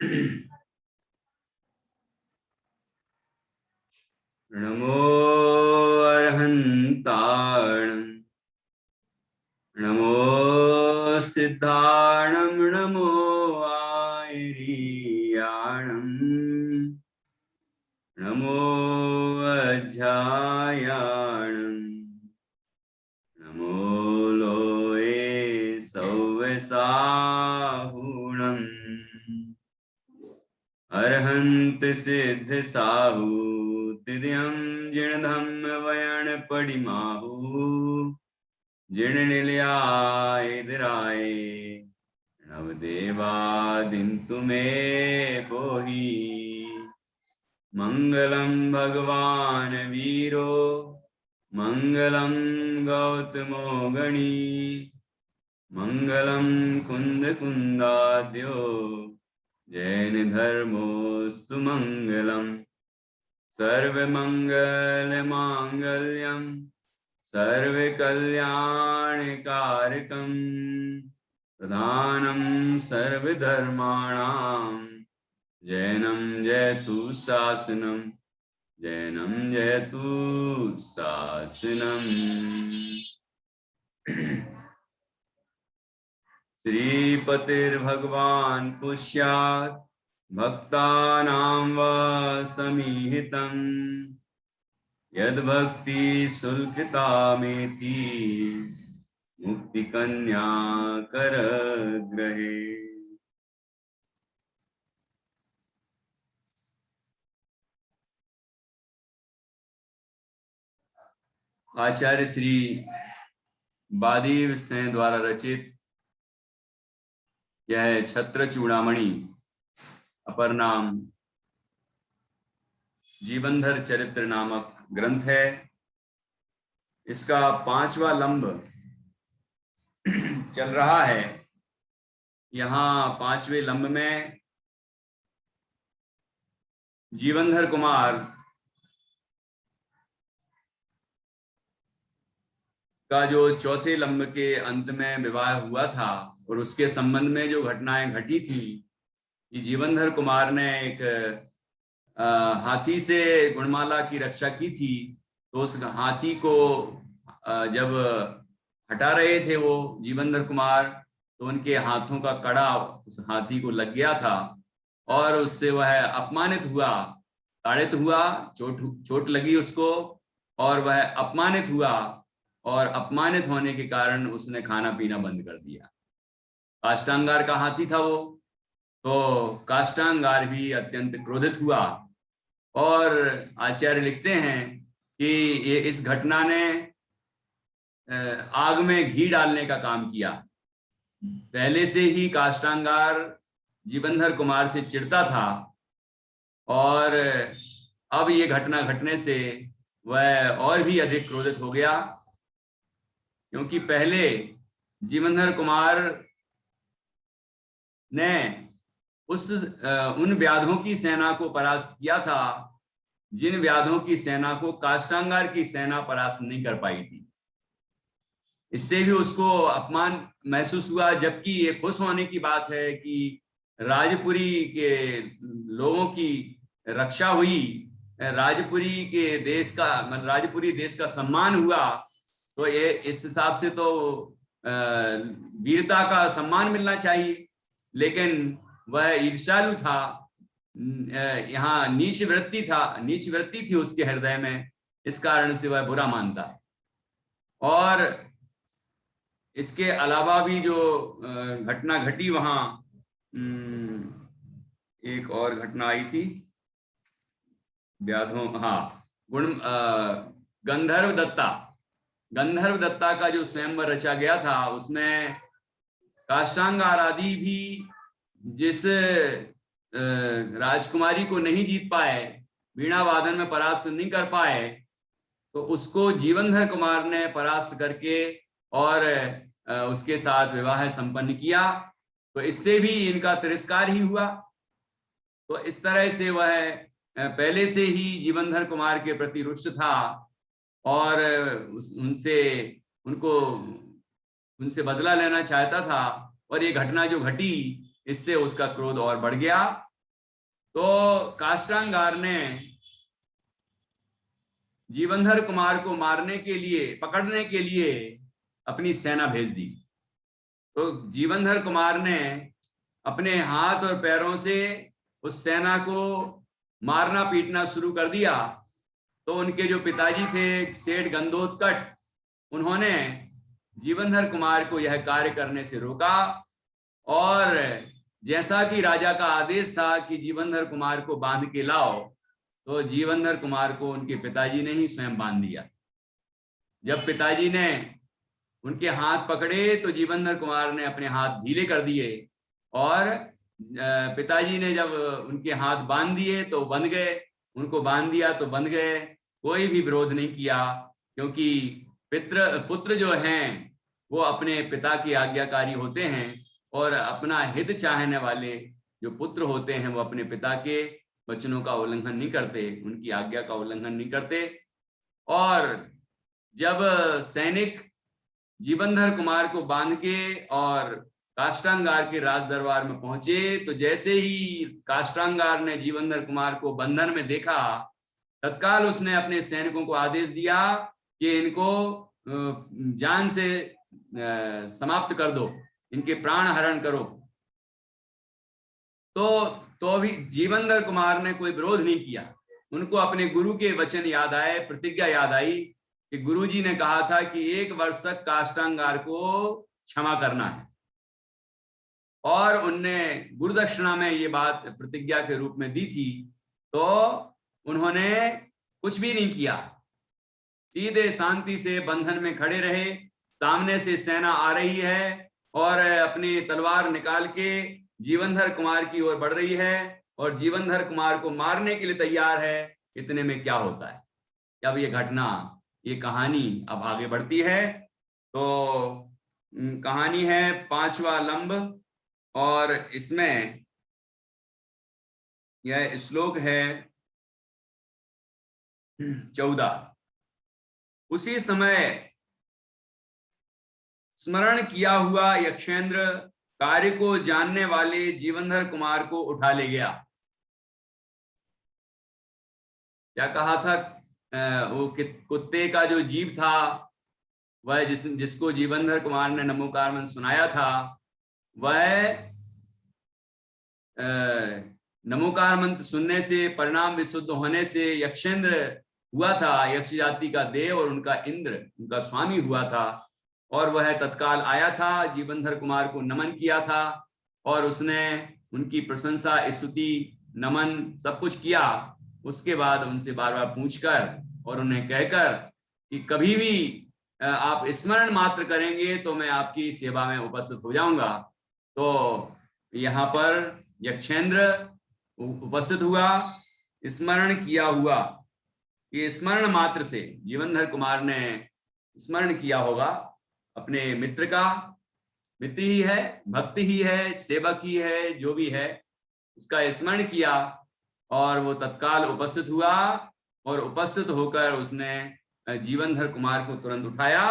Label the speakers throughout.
Speaker 1: नमो अर्हन्ताणं नमो सिद्धाणं नमो आयर्याणं नमो अध्यायाणं नमो लोये सौवसाहुणम् अर्हन्त सिद्ध साहु तिद्यं जिणधम्म वयण पडिमाहु जिण निलयाय नवदेवादिन्तु मे पोहि मंगलम भगवान वीरो मंगलम गौतमो गणी मंगलम कुंद कुंदाद्यो जैन धर्मोस्तु मंगलम सर्वमंगल मांगल्यम सर्वकल्याणकारकं प्रधानं सर्वधर्माणां जैनं जयतु शासनं जैनं जयतु शासनम्। श्रीपतिर्भगवान् पुष्यात् भक्तानां वा समीहितम् यद्भक्ति शुल्कितामेति मुक्ति कन्या कर ग्रहे। आचार्य श्री बादीव सेन द्वारा रचित यह छत्र चूड़ामणि अपर नाम जीवनधर चरित्र नामक ग्रंथ है। इसका 5वां लंब चल रहा है। यहाँ 5वें लंब में जीवनधर कुमार का जो चौथे लंब के अंत में विवाह हुआ था और उसके संबंध में जो घटनाएं घटी थी कि जीवनधर कुमार ने एक हाथी से गुणमाला की रक्षा की थी, तो उस हाथी को जब हटा रहे थे वो जीवनधर कुमार, तो उनके हाथों का कड़ा उस हाथी को लग गया था और उससे वह अपमानित हुआ, ताड़ित हुआ, चोट लगी उसको और वह अपमानित हुआ और अपमानित होने के कारण उसने खाना पीना बंद कर दिया। काष्टांगार का हाथी था वो, तो काष्टांगार भी अत्यंत क्रोधित हुआ और आचार्य लिखते हैं कि ये इस घटना ने आग में घी डालने का काम किया। पहले से ही काष्टांगार जीवनधर कुमार से चिढ़ता था और अब ये घटना घटने से वह और भी अधिक क्रोधित हो गया, क्योंकि पहले जीवनधर कुमार ने उन व्याधों की सेना को परास्त किया था जिन व्याधों की सेना को काष्टांगार की सेना परास्त नहीं कर पाई थी। इससे भी उसको अपमान महसूस हुआ, जबकि ये खुश होने की बात है कि राजपुरी के लोगों की रक्षा हुई, राजपुरी देश का सम्मान हुआ। तो ये इस हिसाब से तो वीरता का सम्मान मिलना चाहिए, लेकिन वह ईर्ष्यालु था। यहाँ नीच वृत्ति थी उसके हृदय में, इस कारण से वह बुरा मानता है। और इसके अलावा भी जो घटना घटी वहां, एक और घटना आई थी व्याधों, गंधर्व दत्ता का जो स्वयंवर रचा गया था, उसमें काष्टांगार आदि भी जिस राजकुमारी को नहीं जीत पाए, वीणा वादन में परास्त नहीं कर पाए, तो उसको जीवनधर कुमार ने परास्त करके और उसके साथ विवाह संपन्न किया। तो इससे भी इनका तिरस्कार ही हुआ। तो इस तरह से वह पहले से ही जीवनधर कुमार के प्रति रुष्ट था और उनसे बदला लेना चाहता था। और ये घटना जो घटी, इससे उसका क्रोध और बढ़ गया तो काष्टांगार ने जीवनधर कुमार को मारने के लिए, पकड़ने के लिए अपनी सेना भेज दी। तो जीवनधर कुमार ने अपने हाथ और पैरों से उस सेना को मारना पीटना शुरू कर दिया। तो उनके जो पिताजी थे सेठ गंधोत्कच, उन्होंने जीवनधर कुमार को यह कार्य करने से रोका, और जैसा कि राजा का आदेश था कि जीवनधर कुमार को बांध के लाओ, तो जीवनधर कुमार को उनके पिताजी ने ही स्वयं बांध दिया। जब पिताजी ने उनके हाथ पकड़े तो जीवनधर कुमार ने अपने हाथ ढीले कर दिए, और पिताजी ने जब उनके हाथ बांध दिए तो बंध गए, उनको बांध दिया तो बंध गए। कोई भी विरोध नहीं किया, क्योंकि पुत्र जो हैं वो अपने पिता की आज्ञाकारी होते हैं, और अपना हित चाहने वाले जो पुत्र होते हैं वो अपने पिता के वचनों का उल्लंघन नहीं करते, उनकी आज्ञा का उल्लंघन नहीं करते। और जब सैनिक जीवनधर कुमार को बांध के और काष्टांगार के राज दरबार में पहुंचे, तो जैसे ही काष्टांगार ने जीवनधर कुमार को बंधन में देखा, तत्काल उसने अपने सैनिकों को आदेश दिया कि इनको जान से समाप्त कर दो, इनके प्राण हरण करो। तो भी जीवनधर कुमार ने कोई विरोध नहीं किया। उनको अपने गुरु के वचन याद आए, प्रतिज्ञा याद आई कि गुरुजी ने कहा था कि 1 वर्ष तक काष्टांगार को क्षमा करना है, और उनने गुरुदक्षिणा में ये बात प्रतिज्ञा के रूप में दी थी। तो उन्होंने कुछ भी नहीं किया, सीधे शांति से बंधन में खड़े रहे। सामने से सेना आ रही है और अपनी तलवार निकाल के जीवनधर कुमार की ओर बढ़ रही है, और जीवनधर कुमार को मारने के लिए तैयार है। इतने में क्या होता है, जब ये घटना, ये कहानी अब आगे बढ़ती है। तो कहानी है 5वां लंब, और इसमें यह श्लोक है 14। उसी समय स्मरण किया हुआ यक्षेंद्र कार्य को जानने वाले जीवनधर कुमार को उठा ले गया। क्या कहा था, वो कुत्ते का जो जीव था, वह जिसको जीवनधर कुमार ने नमोकार मंत्र सुनाया था, वह नमोकार मंत्र सुनने से, परिणाम विशुद्ध होने से यक्षेंद्र हुआ था, यक्ष जाति का देव, और उनका इंद्र उनका स्वामी हुआ था। और वह तत्काल आया था, जीवनधर कुमार को नमन किया था, और उसने उनकी प्रशंसा, स्तुति, नमन सब कुछ किया। उसके बाद उनसे बार बार पूछकर और उन्हें कहकर कि कभी भी आप स्मरण मात्र करेंगे तो मैं आपकी सेवा में उपस्थित हो जाऊंगा। तो यहाँ पर यक्षेंद्र उपस्थित हुआ, स्मरण किया हुआ। ये स्मरण मात्र से जीवनधर कुमार ने स्मरण किया होगा अपने मित्र का, मित्र ही है, भक्त ही है, सेवक ही है, जो भी है, उसका स्मरण किया, और वो तत्काल उपस्थित हुआ, और उपस्थित होकर उसने जीवनधर कुमार को तुरंत उठाया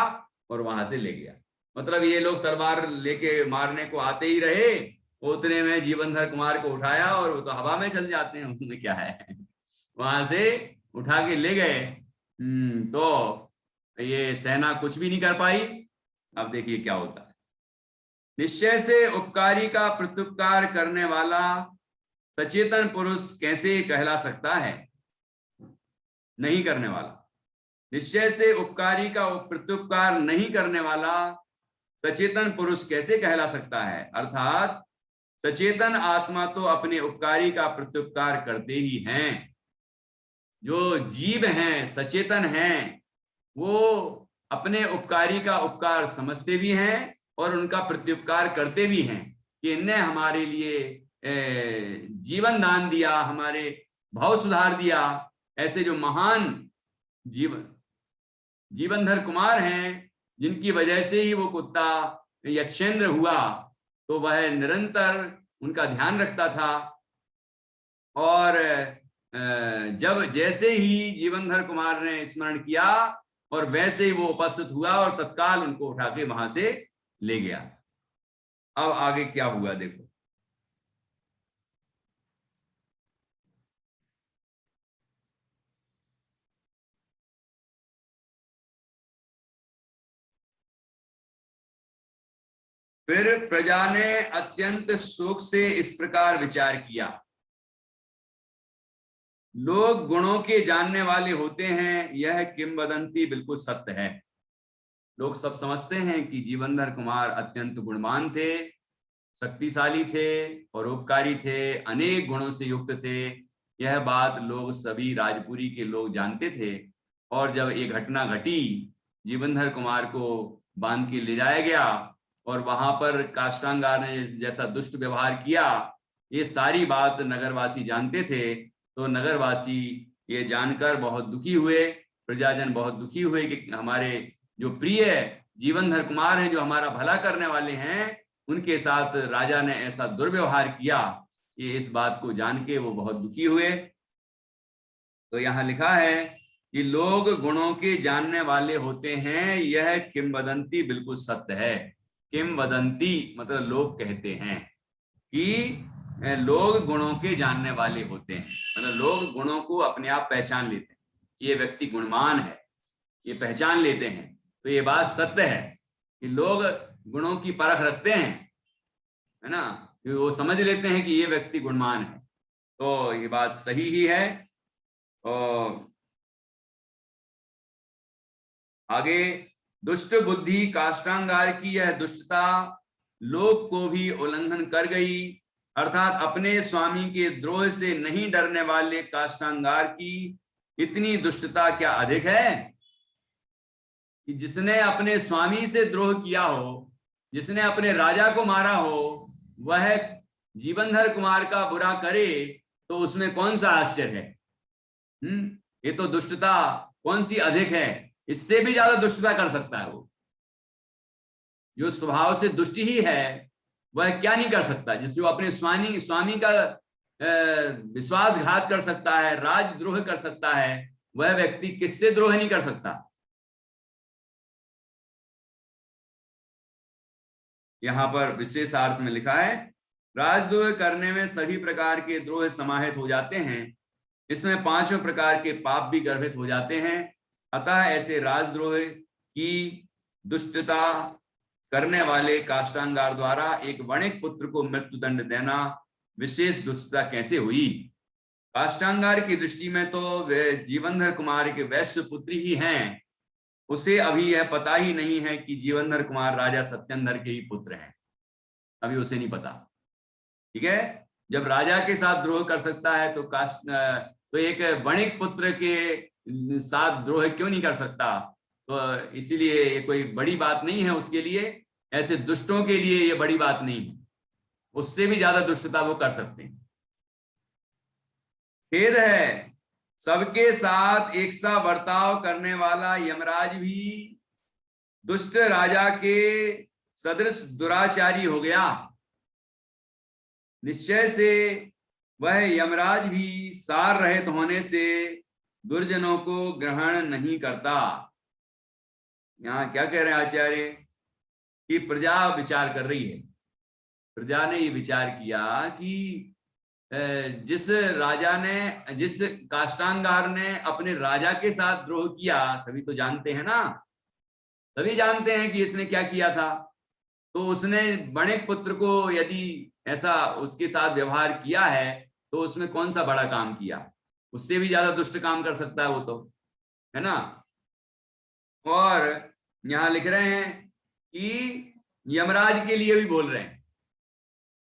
Speaker 1: और वहां से ले गया। मतलब ये लोग तलवार लेके मारने को आते ही रहे, उतने में जीवनधर कुमार को उठाया, और वो तो हवा में चल जाते हैं, उसमें क्या है, वहां से उठा के ले गए। तो ये सेना कुछ भी नहीं कर पाई। अब देखिए क्या होता है। निश्चय से उपकारी का प्रत्युपकार करने वाला सचेतन पुरुष कैसे कहला सकता है? नहीं करने वाला। निश्चय से उपकारी का प्रत्युपकार नहीं करने वाला सचेतन पुरुष कैसे कहला सकता है? अर्थात सचेतन आत्मा तो अपने उपकारी का प्रत्युपकार करते ही हैं। जो जीव हैं, सचेतन हैं, वो अपने उपकारी का उपकार समझते भी हैं और उनका प्रत्युपकार करते भी हैं कि इनने हमारे लिए जीवन दान दिया, हमारे भाव सुधार दिया। ऐसे जो महान जीवनधर कुमार हैं, जिनकी वजह से ही वो कुत्ता यक्षेंद्र हुआ, तो वह निरंतर उनका ध्यान रखता था। और जब जैसे ही जीवनधर कुमार ने स्मरण किया, और वैसे ही वो उपस्थित हुआ और तत्काल उनको उठा के वहां से ले गया। अब आगे क्या हुआ देखो। फिर प्रजा ने अत्यंत शोक से इस प्रकार विचार किया, लोग गुणों के जानने वाले होते हैं, यह किंवदंती बिल्कुल सत्य है। लोग सब समझते हैं कि जीवनधर कुमार अत्यंत गुणवान थे, शक्तिशाली थे, परोपकारी थे, अनेक गुणों से युक्त थे। यह बात लोग सभी राजपुरी के लोग जानते थे। और जब ये घटना घटी, जीवनधर कुमार को बांध के ले जाया गया और वहां पर काष्टांगार ने जैसा दुष्ट व्यवहार किया, ये सारी बात नगरवासी जानते थे। तो नगरवासी ये जानकर बहुत दुखी हुए, प्रजाजन बहुत दुखी हुए कि हमारे जो प्रिय जीवनधर कुमार हैं, जो हमारा भला करने वाले हैं, उनके साथ राजा ने ऐसा दुर्व्यवहार किया। ये इस बात को जान के वो बहुत दुखी हुए। तो यहाँ लिखा है कि लोग गुणों के जानने वाले होते हैं, यह किंवदंती बिल्कुल सत्य है। किंवदंती मतलब लोग कहते हैं कि लोग गुणों के जानने वाले होते हैं, मतलब लोग गुणों को अपने आप पहचान लेते हैं कि ये व्यक्ति गुणवान है, ये पहचान लेते हैं। तो ये बात सत्य है कि लोग गुणों की परख रखते हैं, है ना, कि वो समझ लेते हैं कि ये व्यक्ति गुणवान है। तो ये बात सही ही है। और आगे, दुष्ट बुद्धि काष्टांगार की यह दुष्टता लोक को भी उल्लंघन कर गई, अर्थात अपने स्वामी के द्रोह से नहीं डरने वाले काष्टांगार की इतनी दुष्टता क्या अधिक है कि जिसने अपने स्वामी से द्रोह किया हो, जिसने अपने राजा को मारा हो, वह जीवनधर कुमार का बुरा करे तो उसमें कौन सा आश्चर्य है। ये तो दुष्टता कौन सी अधिक है, इससे भी ज्यादा दुष्टता कर सकता है वो। जो स्वभाव से दुष्ट ही है वह क्या नहीं कर सकता, जिसको अपने स्वामी का विश्वासघात कर सकता है, राजद्रोह कर सकता है, वह व्यक्ति किससे द्रोह नहीं कर सकता। यहां पर विशेष अर्थ में लिखा है, राजद्रोह करने में सभी प्रकार के द्रोह समाहित हो जाते हैं, इसमें पांचों प्रकार के पाप भी गर्भित हो जाते हैं। अतः ऐसे राजद्रोह की दुष्टता करने वाले काष्टांगार द्वारा एक वणिक पुत्र को मृत्युदंड देना विशेष दुष्टता कैसे हुई। काष्टांगार की दृष्टि में तो वे जीवनधर कुमार के वैश्य पुत्र ही हैं, उसे अभी यह पता ही नहीं है कि जीवनधर कुमार राजा सत्येंद्र के ही पुत्र हैं, अभी उसे नहीं पता। ठीक है, जब राजा के साथ द्रोह कर सकता है तो एक वणिक पुत्र के साथ द्रोह क्यों नहीं कर सकता। तो इसीलिए ये कोई बड़ी बात नहीं है उसके लिए, ऐसे दुष्टों के लिए ये बड़ी बात नहीं है, उससे भी ज्यादा दुष्टता वो कर सकते हैं। खेद है, सबके साथ एक सा बर्ताव करने वाला यमराज भी दुष्ट राजा के सदृश दुराचारी हो गया। निश्चय से वह यमराज भी सार रहित होने से दुर्जनों को ग्रहण नहीं करता। यहाँ क्या कह रहे हैं आचार्य कि प्रजा विचार कर रही है, प्रजा ने ये विचार किया कि जिस राजा ने, जिस काष्टांगार ने अपने राजा के साथ द्रोह किया, सभी तो जानते हैं ना, सभी जानते हैं कि इसने क्या किया था। तो उसने वणिक पुत्र को यदि ऐसा उसके साथ व्यवहार किया है तो उसमें कौन सा बड़ा काम किया, उससे भी ज्यादा दुष्ट काम कर सकता है वो तो, है ना। और यहां लिख रहे हैं कि यमराज के लिए भी बोल रहे हैं,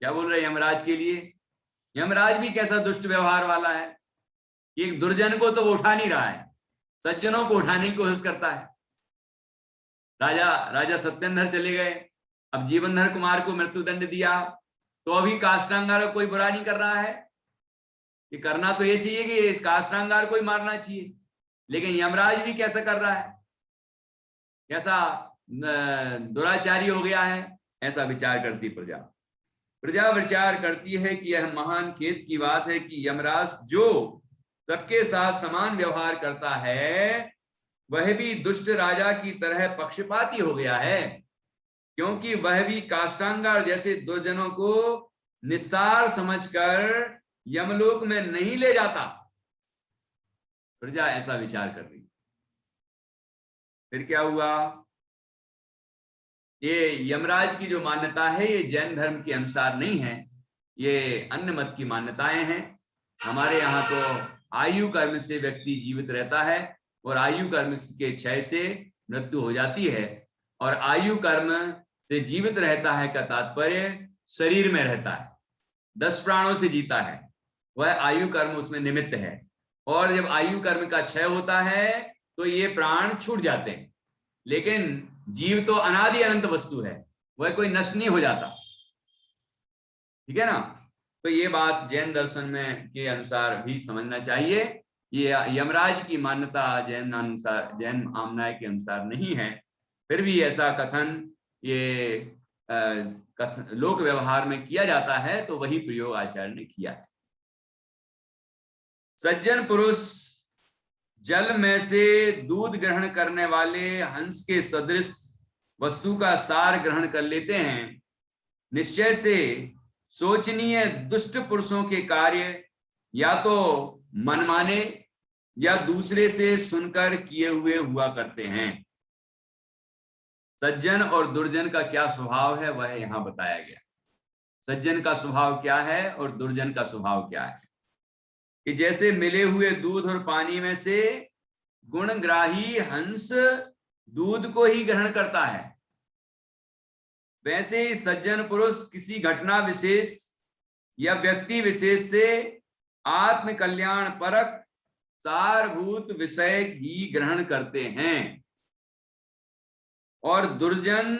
Speaker 1: क्या बोल रहे हैं यमराज के लिए। यमराज भी कैसा दुष्ट व्यवहार वाला है, एक दुर्जन को तो वो उठा नहीं रहा है, सज्जनों को उठाने की कोशिश करता है। राजा सत्येंद्र चले गए, अब जीवनधर कुमार को मृत्युदंड दिया, तो अभी काष्टांगार कोई बुरा नहीं कर रहा है, कि करना तो ये चाहिए कि इस काष्टांगार को ही मारना चाहिए, लेकिन यमराज भी कैसा कर रहा है, कैसा दुराचारी हो गया है, ऐसा विचार करती प्रजा। प्रजा विचार करती है कि यह महान खेद की बात है कि यमराज जो सबके साथ समान व्यवहार करता है, वह भी दुष्ट राजा की तरह पक्षपाती हो गया है, क्योंकि वह भी काष्टांगार जैसे दुर्जनों को निस्सार समझकर यमलोक में नहीं ले जाता। प्रजा ऐसा विचार कर रही। फिर क्या हुआ, ये यमराज की जो मान्यता है ये जैन धर्म के अनुसार नहीं है, ये अन्य मत की मान्यताएं हैं। हमारे यहाँ तो आयु कर्म से व्यक्ति जीवित रहता है और आयु कर्म के क्षय से मृत्यु हो जाती है, और आयु कर्म से जीवित रहता है का तात्पर्य शरीर में रहता है, 10 प्राणों से जीता है, वह आयु कर्म उसमें निमित्त है। और जब आयु कर्म का क्षय होता है तो ये प्राण छूट जाते हैं, लेकिन जीव तो अनादि अनंत वस्तु है, वह कोई नष्ट नहीं हो जाता, ठीक है ना। तो ये बात जैन दर्शन में के अनुसार भी समझना चाहिए। ये यमराज की मान्यता जैन अनुसार, जैन आमनाय के अनुसार नहीं है, फिर भी ऐसा कथन ये लोक व्यवहार में किया जाता है, तो वही प्रयोग आचार्य ने किया है। सज्जन पुरुष जल में से दूध ग्रहण करने वाले हंस के सदृश वस्तु का सार ग्रहण कर लेते हैं। निश्चय से सोचनीय दुष्ट पुरुषों के कार्य या तो मनमाने या दूसरे से सुनकर किए हुए हुआ करते हैं। सज्जन और दुर्जन का क्या स्वभाव है वह यहां बताया गया। सज्जन का स्वभाव क्या है और दुर्जन का स्वभाव क्या है, कि जैसे मिले हुए दूध और पानी में से गुणग्राही हंस दूध को ही ग्रहण करता है, वैसे ही सज्जन पुरुष किसी घटना विशेष या व्यक्ति विशेष से आत्म कल्याण परक सारभूत विषय ही ग्रहण करते हैं। और दुर्जन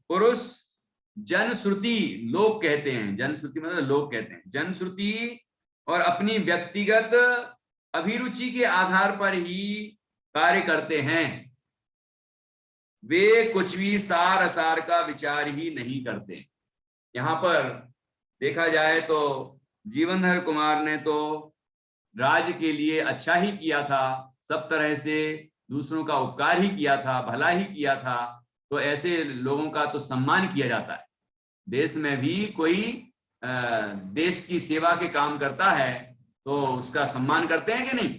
Speaker 1: पुरुष जनश्रुति, लोग कहते हैं, जनश्रुति मतलब लोग कहते हैं, जनश्रुति और अपनी व्यक्तिगत अभिरुचि के आधार पर ही कार्य करते हैं। वे कुछ भी सार असार का विचार ही नहीं करते। यहां पर देखा जाए तो जीवनधर कुमार ने तो राज्य के लिए अच्छा ही किया था, सब तरह से दूसरों का उपकार ही किया था, भला ही किया था, तो ऐसे लोगों का तो सम्मान किया जाता है। देश में भी कोई देश की सेवा के काम करता है तो उसका सम्मान करते हैं कि नहीं,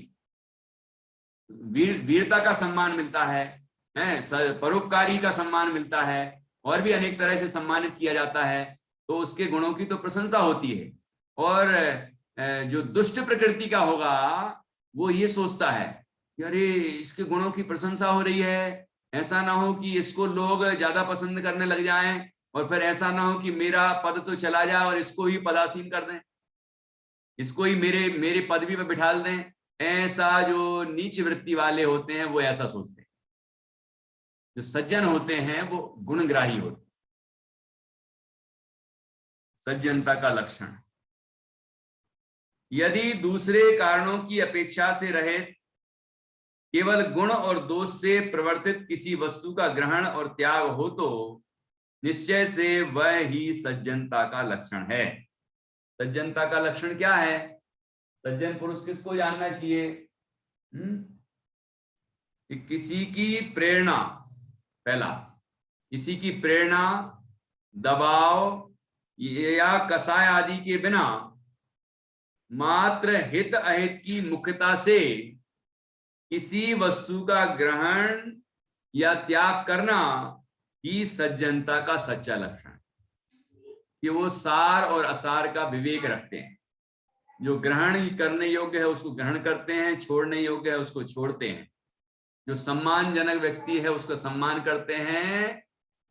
Speaker 1: वीरता का सम्मान मिलता है, परोपकारी का सम्मान मिलता है, और भी अनेक तरह से सम्मानित किया जाता है, तो उसके गुणों की तो प्रशंसा होती है। और जो दुष्ट प्रकृति का होगा वो ये सोचता है कि अरे इसके गुणों की प्रशंसा हो रही है, ऐसा ना हो कि इसको लोग ज्यादा पसंद करने लग जाएं, और फिर ऐसा ना हो कि मेरा पद तो चला जाए और इसको ही पदासीन कर दें, इसको ही मेरे पदवी पर बिठा दें। ऐसा जो नीच वृत्ति वाले होते हैं वो ऐसा सोचते हैं। जो सज्जन होते हैं वो गुणग्राही होते हैं। सज्जनता का लक्षण, यदि दूसरे कारणों की अपेक्षा से रहित केवल गुण और दोष से प्रवर्तित किसी वस्तु का ग्रहण और त्याग हो तो निश्चय से वह ही सज्जनता का लक्षण है। सज्जनता का लक्षण क्या है? सज्जन पुरुष किसको जानना चाहिए? कि किसी की प्रेरणा, पहला किसी की प्रेरणा, दबाव या कसाय आदि के बिना मात्र हित अहित की मुख्यता से किसी वस्तु का ग्रहण या त्याग करना ही सज्जनता का सच्चा लक्षण है। कि वो सार और असार का विवेक रखते हैं, जो ग्रहण करने योग्य है उसको ग्रहण करते हैं, छोड़ने योग्य है उसको छोड़ते हैं, जो सम्मानजनक व्यक्ति है उसका सम्मान करते हैं,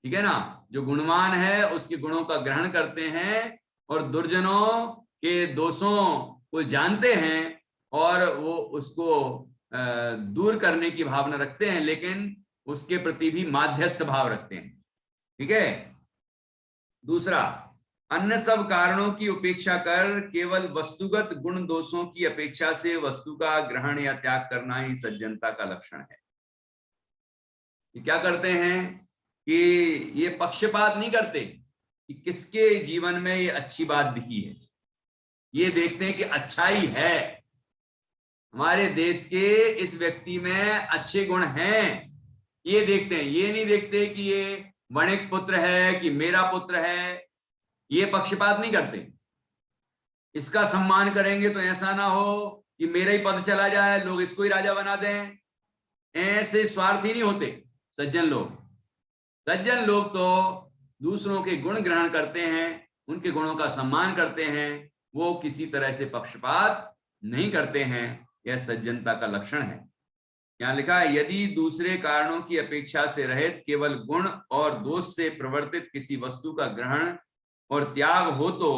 Speaker 1: ठीक है ना, जो गुणवान है उसके गुणों का ग्रहण करते हैं, और दुर्जनों के दोषों को जानते हैं और वो उसको दूर करने की भावना रखते हैं, लेकिन उसके प्रति भी माध्यस्थ भाव रखते हैं, ठीक है। दूसरा, अन्य सब कारणों की उपेक्षा कर केवल वस्तुगत गुण दोषों की अपेक्षा से वस्तु का ग्रहण या त्याग करना ही सज्जनता का लक्षण है। ये क्या करते हैं कि ये पक्षपात नहीं करते कि किसके जीवन में ये अच्छी बात दिखी है, ये देखते हैं कि अच्छाई है, हमारे देश के इस व्यक्ति में अच्छे गुण हैं, ये देखते हैं। ये नहीं देखते कि ये वणिक पुत्र है कि मेरा पुत्र है, ये पक्षपात नहीं करते। इसका सम्मान करेंगे तो ऐसा ना हो कि मेरा ही पद चला जाए, लोग इसको ही राजा बना दें, ऐसे स्वार्थी नहीं होते सज्जन लोग। सज्जन लोग तो दूसरों के गुण ग्रहण करते हैं, उनके गुणों का सम्मान करते हैं, वो किसी तरह से पक्षपात नहीं करते हैं। यह सज्जनता का लक्षण है। यहाँ लिखा है, यदि दूसरे कारणों की अपेक्षा से रहित केवल गुण और दोष से प्रवर्तित किसी वस्तु का ग्रहण और त्याग हो तो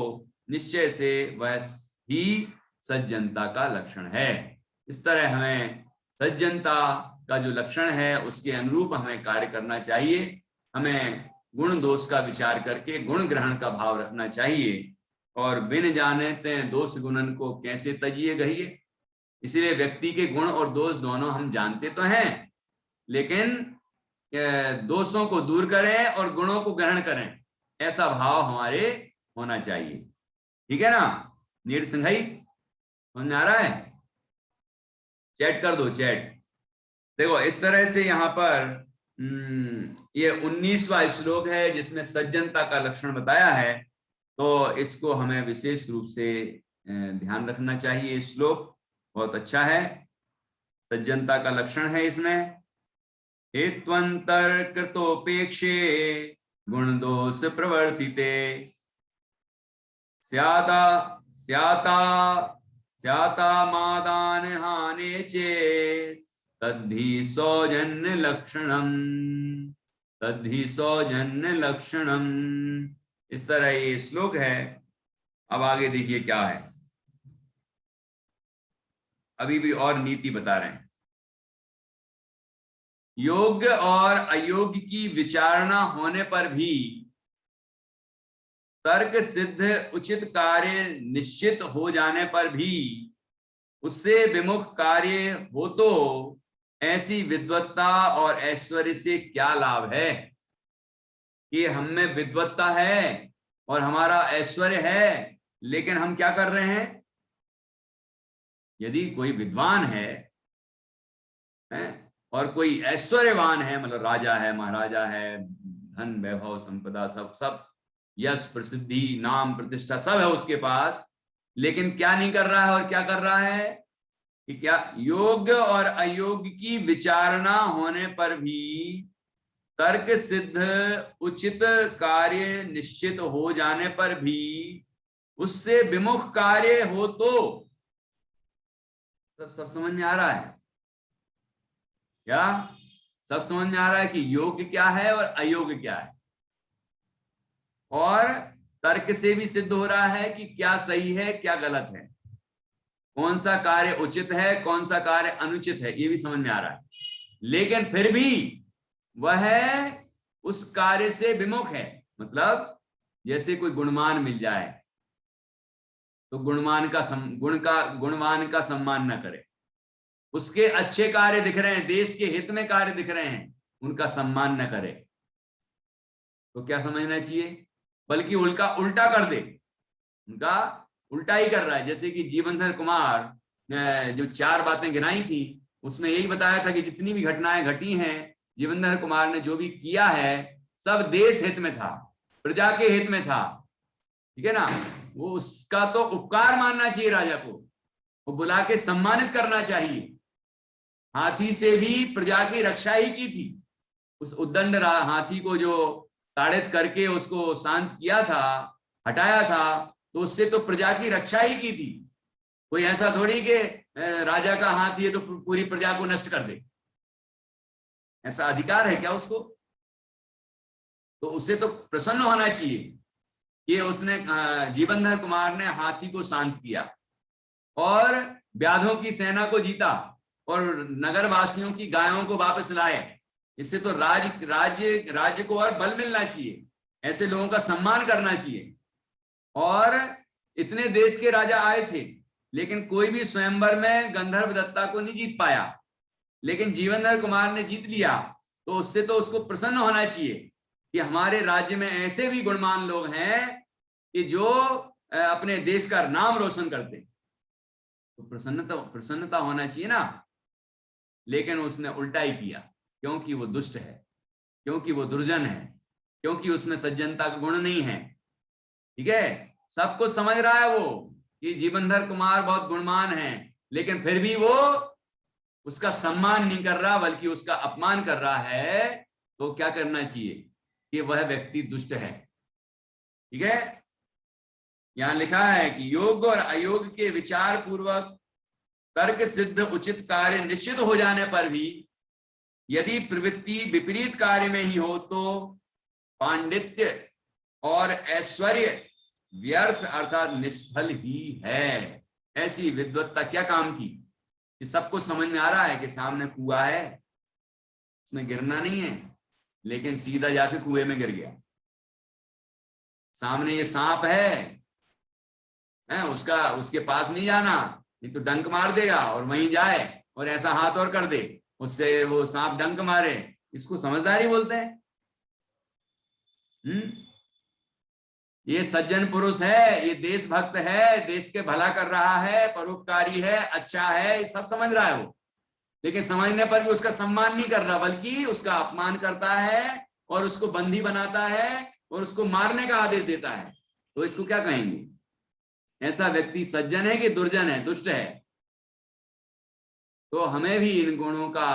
Speaker 1: निश्चय से वह ही सज्जनता का लक्षण है। इस तरह हमें सज्जनता का जो लक्षण है उसके अनुरूप हमें कार्य करना चाहिए। हमें गुण दोष का विचार करके गुण ग्रहण का भाव रखना चाहिए, और बिन जानते दोष गुणन को कैसे तजिए गहिए। इसीलिए व्यक्ति के गुण और दोष दोनों हम जानते तो हैं, लेकिन दोषों को दूर करें और गुणों को ग्रहण करें, ऐसा भाव हमारे होना चाहिए। ठीक है ना? नीर सिंघाई समझ में आ रहा है? चैट कर दो, चैट। देखो इस तरह से यहाँ पर ये 19वां श्लोक है जिसमें सज्जनता का लक्षण बताया है, तो इसको हमें विशेष रूप से ध्यान रखना चाहिए। श्लोक बहुत अच्छा है, सज्जनता का लक्षण है इसमें। हेत्वंतर कृतोपेक्षे गुण दोष प्रवर्तिते स्याता स्याता स्याता मादान हाने चेत तद्धि सौजन्य लक्षणम, तद्धि सौजन्य लक्षणम। इस तरह ये श्लोक है। अब आगे देखिए क्या है, अभी भी और नीति बता रहे हैं। योग्य और अयोग्य की विचारणा होने पर भी तर्क सिद्ध उचित कार्य निश्चित हो जाने पर भी उससे विमुख कार्य हो तो ऐसी विद्वत्ता और ऐश्वर्य से क्या लाभ है? कि हम में विद्वत्ता है और हमारा ऐश्वर्य है, लेकिन हम क्या कर रहे हैं? यदि कोई विद्वान है और कोई ऐश्वर्यवान है, मतलब राजा है, महाराजा है, धन वैभव संपदा सब यश प्रसिद्धि नाम प्रतिष्ठा सब है उसके पास, लेकिन क्या नहीं कर रहा है? और क्या कर रहा है कि क्या योग्य और अयोग्य की विचारणा होने पर भी तर्क सिद्ध उचित कार्य निश्चित हो जाने पर भी उससे विमुख कार्य हो तो सब समझ में आ रहा है क्या? सब समझ में आ रहा है कि योग्य क्या है और अयोग्य क्या है, और तर्क से भी सिद्ध हो रहा है कि क्या सही है क्या गलत है, कौन सा कार्य उचित है कौन सा कार्य अनुचित है, ये भी समझ में आ रहा है। लेकिन फिर भी वह उस कार्य से विमुख है। मतलब जैसे कोई गुणवान मिल जाए तो गुणवान का सम्मान न करे, उसके अच्छे कार्य दिख रहे हैं, देश के हित में कार्य दिख रहे हैं, उनका सम्मान न करे, तो क्या समझना चाहिए? बल्कि उल्टा कर दे, उनका उल्टा ही कर रहा है। जैसे कि जीवनधर कुमार जो 4 बातें गिनाई थी उसमें यही बताया था कि जितनी भी घटनाएं घटी हैं, जीवनधर कुमार ने जो भी किया है सब देश हित में था, प्रजा के हित में था। ठीक है ना? वो उसका तो उपकार मानना चाहिए, राजा को वो बुला के सम्मानित करना चाहिए। हाथी से भी प्रजा की रक्षा ही की थी। उस उद्दंड हाथी को जो ताड़ित करके उसको शांत किया था, हटाया था, तो उससे तो प्रजा की रक्षा ही की थी। कोई ऐसा थोड़ी कि राजा का हाथी है तो पूरी प्रजा को नष्ट कर दे, ऐसा अधिकार है क्या उसको? तो उसे तो प्रसन्न होना चाहिए कि उसने जीवनधर कुमार ने हाथी को शांत किया और व्याधों की सेना को जीता और नगर वासियों की गायों को वापस लाए। इससे तो राज्य को और बल मिलना चाहिए, ऐसे लोगों का सम्मान करना चाहिए। और इतने देश के राजा आए थे, लेकिन कोई भी स्वयंवर में गंधर्व दत्ता को नहीं जीत पाया, लेकिन जीवनधर कुमार ने जीत लिया। तो उससे तो उसको प्रसन्न होना चाहिए कि हमारे राज्य में ऐसे भी गुणवान लोग हैं कि जो अपने देश का नाम रोशन करते, तो प्रसन्नता होना चाहिए ना। लेकिन उसने उल्टा ही किया, क्योंकि वो दुष्ट है, क्योंकि वो दुर्जन है, क्योंकि उसमें सज्जनता का गुण नहीं है। ठीक है? सब कुछ समझ रहा है वो कि जीवनधर कुमार बहुत गुणवान है, लेकिन फिर भी वो उसका सम्मान नहीं कर रहा बल्कि उसका अपमान कर रहा है। तो क्या करना चाहिए? कि वह व्यक्ति दुष्ट है। ठीक है, यहां लिखा है कि योग और अयोग के विचार पूर्वक तर्क सिद्ध उचित कार्य निश्चित हो जाने पर भी यदि प्रवृत्ति विपरीत कार्य में ही हो तो पांडित्य और ऐश्वर्य व्यर्थ अर्थात निष्फल ही है। ऐसी विद्वत्ता क्या काम की कि सबको समझ में आ रहा है कि सामने कुआं है, उसमें गिरना नहीं है, लेकिन सीधा जाके कुएं में गिर गया। सामने ये सांप है, उसके पास नहीं जाना, नहीं तो डंक मार देगा और वहीं जाए और ऐसा हाथ और कर दे उससे वो सांप डंक मारे। इसको समझदारी बोलते हैं। ये सज्जन पुरुष है, ये देशभक्त है, देश के भला कर रहा है, परोपकारी है, अच्छा है, ये सब समझ रहा है वो, लेकिन समझने पर भी उसका सम्मान नहीं कर रहा, बल्कि उसका अपमान करता है और उसको बंदी बनाता है और उसको मारने का आदेश देता है। तो इसको क्या कहेंगे? ऐसा व्यक्ति सज्जन है कि दुर्जन है, दुष्ट है? तो हमें भी इन गुणों का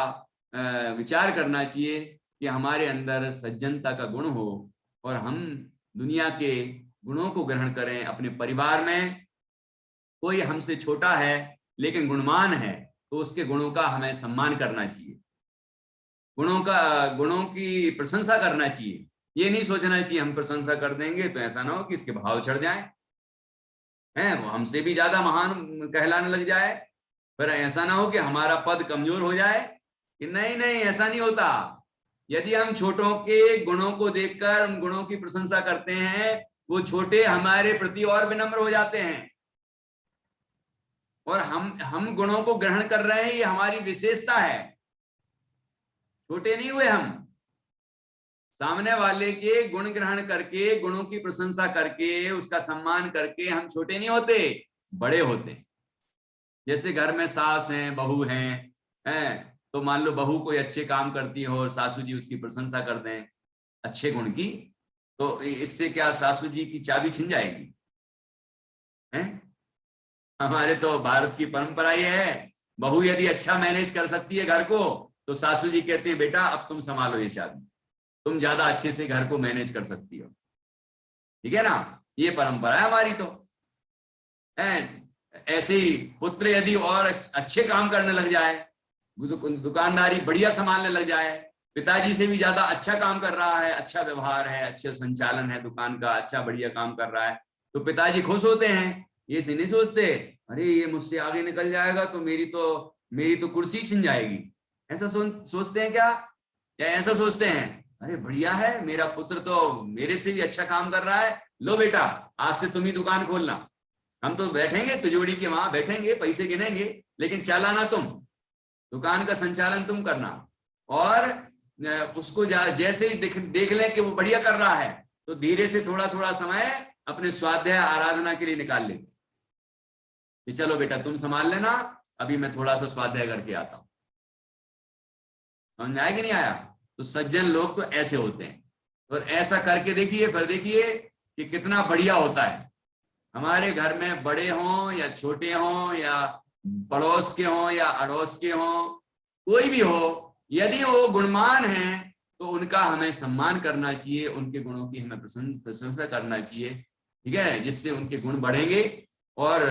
Speaker 1: विचार करना चाहिए कि हमारे अंदर सज्जनता का गुण हो और हम दुनिया के गुणों को ग्रहण करें। अपने परिवार में कोई हमसे छोटा है लेकिन गुणवान है तो उसके गुणों का हमें सम्मान करना चाहिए, गुणों की प्रशंसा करना चाहिए। ये नहीं सोचना चाहिए हम प्रशंसा कर देंगे तो ऐसा ना हो कि इसके भाव चढ़ जाए, वो हमसे भी ज्यादा महान कहलाने लग जाए, फिर ऐसा ना हो कि हमारा पद कमजोर हो जाए। कि नहीं नहीं, ऐसा नहीं होता। यदि हम छोटों के गुणों को देखकर उन गुणों की प्रशंसा करते हैं, वो छोटे हमारे प्रति और विनम्र हो जाते हैं और हम गुणों को ग्रहण कर रहे हैं, ये हमारी विशेषता है। छोटे नहीं हुए हम, सामने वाले के गुण ग्रहण करके, गुणों की प्रशंसा करके, उसका सम्मान करके हम छोटे नहीं होते, बड़े होते हैं। जैसे घर में सास हैं, बहू हैं, तो मान लो बहू कोई अच्छे काम करती हो और सासू जी उसकी प्रशंसा कर दें अच्छे गुण की, तो इससे क्या सासू जी की चाबी छिन जाएगी? हमारे तो भारत की परंपरा ये है, बहू यदि अच्छा मैनेज कर सकती है घर को तो सासू जी कहते हैं बेटा अब तुम संभालो ये चाबी, तुम ज्यादा अच्छे से घर को मैनेज कर सकती हो। ठीक है ना, ये परंपरा है हमारी। तो ऐसे ही पुत्र यदि और अच्छे काम करने लग जाए, दुकानदारी बढ़िया संभालने लग जाए, पिताजी से भी ज्यादा अच्छा काम कर रहा है, अच्छा व्यवहार है, अच्छा संचालन है दुकान का, अच्छा बढ़िया काम कर रहा है, तो पिताजी खुश होते हैं। ये से नहीं सोचते अरे ये मुझसे आगे निकल जाएगा तो मेरी तो कुर्सी छिन जाएगी। ऐसा सोचते हैं क्या? या ऐसा सोचते हैं अरे बढ़िया है, मेरा पुत्र तो मेरे से भी अच्छा काम कर रहा है, लो बेटा आज से तुम ही दुकान खोलना, हम तो बैठेंगे तिजोरी के वहां बैठेंगे, पैसे गिनेंगे, लेकिन चलाना तुम, दुकान का संचालन तुम करना। और उसको जैसे ही देख लें कि वो बढ़िया कर रहा है तो धीरे से थोड़ा थोड़ा समय अपने स्वाध्याय आराधना के लिए निकाल लेते कि चलो बेटा तुम संभाल लेना, अभी मैं थोड़ा सा स्वाध्याय करके आता हूं। समझ में आया कि नहीं आया? तो सज्जन लोग तो ऐसे होते हैं, और ऐसा करके देखिए, फिर देखिए कि कितना बढ़िया होता है। हमारे घर में बड़े हों या छोटे हों या पड़ोस के हों या अड़ोस के हों, कोई भी हो, यदि वो गुणवान हैं तो उनका हमें सम्मान करना चाहिए, उनके गुणों की हमें प्रशंसा करना चाहिए। ठीक है, जिससे उनके गुण बढ़ेंगे और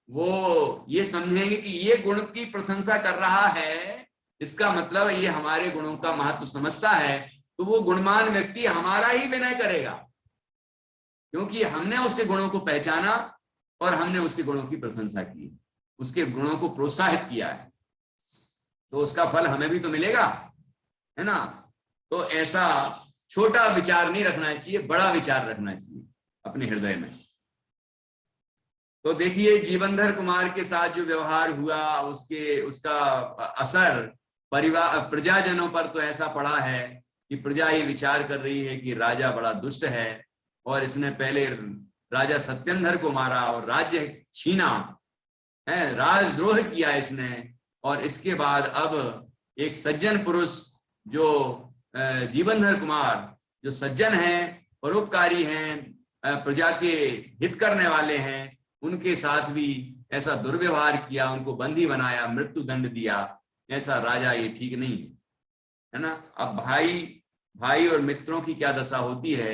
Speaker 1: वो ये समझेंगे कि ये गुण की प्रशंसा कर रहा है, इसका मतलब ये हमारे गुणों का महत्व समझता है, तो वो गुणवान व्यक्ति हमारा ही विनय करेगा, क्योंकि हमने उसके गुणों को पहचाना और हमने उसके गुणों की प्रशंसा की, उसके गुणों को प्रोत्साहित किया है, तो उसका फल हमें भी तो मिलेगा, है ना। तो ऐसा छोटा विचार नहीं रखना चाहिए, बड़ा विचार रखना चाहिए अपने हृदय में। तो देखिए जीवनधर कुमार के साथ जो व्यवहार हुआ, उसका असर परिवार प्रजाजनों पर तो ऐसा पड़ा है कि प्रजा ये विचार कर रही है कि राजा बड़ा दुष्ट है और इसने पहले राजा सत्येंद्र को मारा और राज्य छीना है, राजद्रोह किया इसने, और इसके बाद अब एक सज्जन पुरुष जो जीवनधर कुमार जो सज्जन हैं, परोपकारी हैं, प्रजा के हित करने वाले हैं, उनके साथ भी ऐसा दुर्व्यवहार किया, उनको बंदी बनाया, मृत्यु दंड दिया। ऐसा राजा ये ठीक नहीं है ना। अब भाई भाई और मित्रों की क्या दशा होती है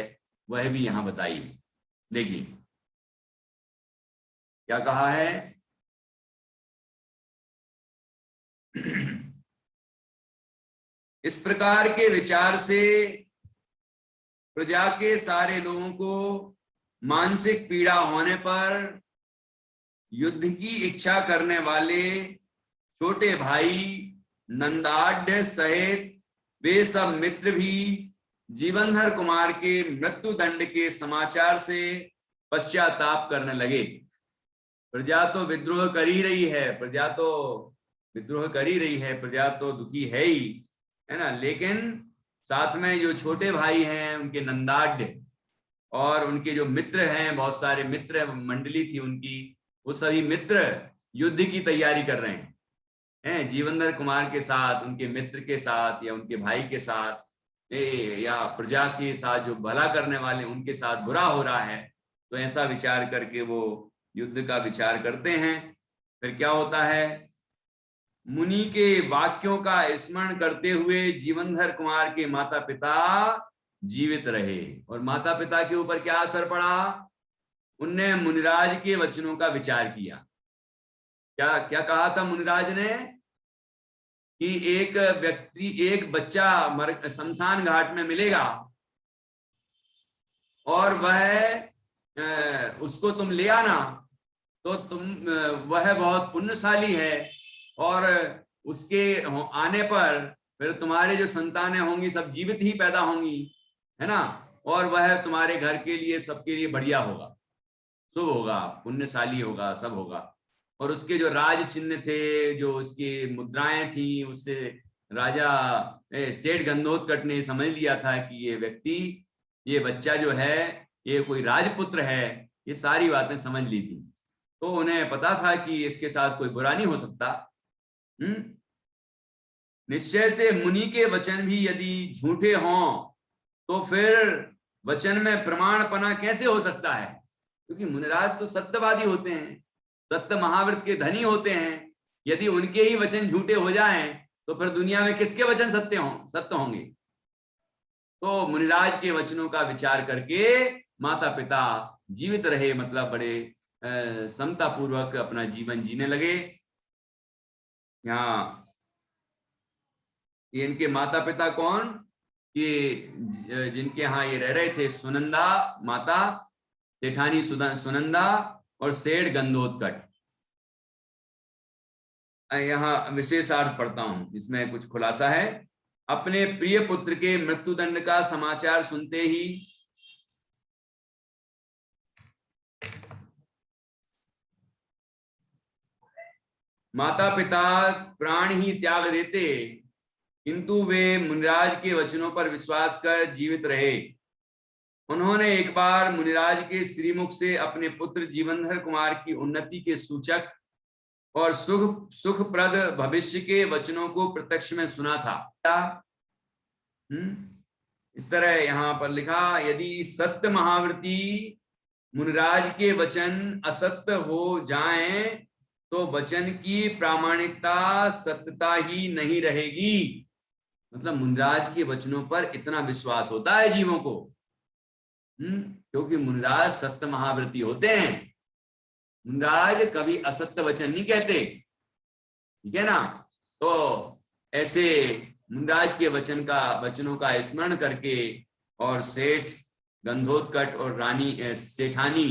Speaker 1: वह भी यहां बताई। देखिए क्या कहा है। इस प्रकार के विचार से प्रजा के सारे लोगों को मानसिक पीड़ा होने पर युद्ध की इच्छा करने वाले छोटे भाई नंदाढ़ सहित वे सब मित्र भी जीवनधर कुमार के मृत्यु दंड के समाचार से पश्चाताप करने लगे। प्रजा तो विद्रोह कर ही रही है, प्रजा तो विद्रोह कर ही रही है, प्रजा तो दुखी है ही, है ना। लेकिन साथ में जो छोटे भाई हैं उनके नंदाढ़ और उनके जो मित्र हैं, बहुत सारे मित्र मंडली थी उनकी, वो सभी मित्र युद्ध की तैयारी कर रहे हैं जीवनधर कुमार के साथ, उनके मित्र के साथ या उनके भाई के साथ या प्रजा के साथ जो भला करने वाले उनके साथ बुरा हो रहा है। तो ऐसा विचार करके वो युद्ध का विचार करते हैं। फिर क्या होता है, मुनि के वाक्यों का स्मरण करते हुए जीवनधर कुमार के माता पिता जीवित रहे। और माता पिता के ऊपर क्या असर पड़ा, उनने मुनिराज के वचनों का विचार किया। क्या क्या कहा था मुनिराज ने कि एक व्यक्ति, एक बच्चा शमशान घाट में मिलेगा और वह उसको तुम ले आना, तो वह बहुत पुण्यशाली है और उसके आने पर फिर तुम्हारे जो संतानें होंगी सब जीवित ही पैदा होंगी, है ना, और वह तुम्हारे घर के लिए, सबके लिए बढ़िया होगा, शुभ होगा, पुण्यशाली होगा, सब होगा। और उसके जो राज चिन्ह थे, जो उसकी मुद्राएं थी, उससे राजा सेठ गंधोत्कच ने समझ लिया था कि ये व्यक्ति, ये बच्चा जो है ये कोई राजपुत्र है, ये सारी बातें समझ ली थी। तो उन्हें पता था कि इसके साथ कोई बुरा नहीं हो सकता। निश्चय से मुनि के वचन भी यदि झूठे हों तो फिर वचन में प्रमाणपना कैसे हो सकता है, क्योंकि मुनिराज तो सत्यवादी होते हैं, सत्य महाव्रत के धनी होते हैं। यदि उनके ही वचन झूठे हो जाएं तो फिर दुनिया में किसके वचन सत्य होंगे। तो मुनिराज के वचनों का विचार करके माता पिता जीवित रहे, मतलब बड़े समता पूर्वक अपना जीवन जीने लगे। यहाँ ये इनके माता पिता कौन, कि जिनके यहाँ ये रह रहे थे, सुनंदा माता, जेठानी सुनंदा और सेठ गंधोत्कच। यहाँ विशेषार्थ पढ़ता हूं, इसमें कुछ खुलासा है। अपने प्रिय पुत्र के मृत्युदंड का समाचार सुनते ही माता पिता प्राण ही त्याग देते, किंतु वे मुनिराज के वचनों पर विश्वास कर जीवित रहे। उन्होंने एक बार मुनिराज के श्रीमुख से अपने पुत्र जीवनधर कुमार की उन्नति के सूचक और सुखप्रद भविष्य के वचनों को प्रत्यक्ष में सुना था। इस तरह यहां पर लिखा, यदि सत्य महाव्रती मुनिराज के वचन असत्य हो जाएं तो वचन की प्रामाणिकता सत्यता ही नहीं रहेगी। मतलब मुनिराज के वचनों पर इतना विश्वास होता है जीवों को, क्योंकि मुनिराज सत्य महाव्रती होते हैं। मुनिराज कभी असत्य वचन नहीं कहते, ठीक है ना। तो ऐसे मुनिराज के वचनों का स्मरण करके और सेठ गंधोत्कच और रानी सेठानी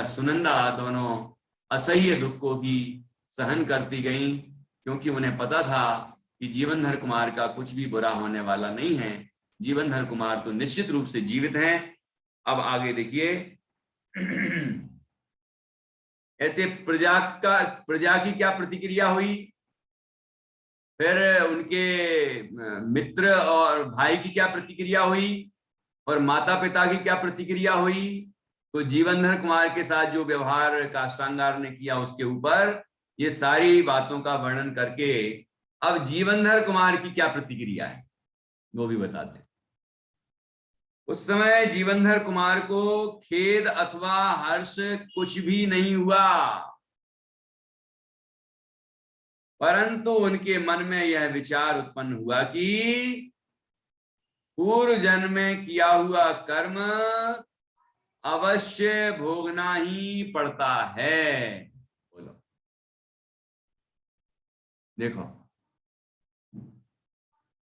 Speaker 1: सुनंदा दोनों असह्य दुख को भी सहन करती गईं, क्योंकि उन्हें पता था कि जीवनधर कुमार का कुछ भी बुरा होने वाला नहीं है। जीवनधर कुमार तो निश्चित रूप से जीवित हैं। अब आगे देखिए, ऐसे प्रजा की क्या प्रतिक्रिया हुई, फिर उनके मित्र और भाई की क्या प्रतिक्रिया हुई, और माता पिता की क्या प्रतिक्रिया हुई। तो जीवनधर कुमार के साथ जो व्यवहार काष्टांगार ने किया उसके ऊपर ये सारी बातों का वर्णन करके अब जीवनधर कुमार की क्या प्रतिक्रिया है वो भी बताते हैं। उस समय जीवनधर कुमार को खेद अथवा हर्ष कुछ भी नहीं हुआ, परंतु उनके मन में यह विचार उत्पन्न हुआ कि पूर्व जन्म में किया हुआ कर्म अवश्य भोगना ही पड़ता है। बोलो, देखो,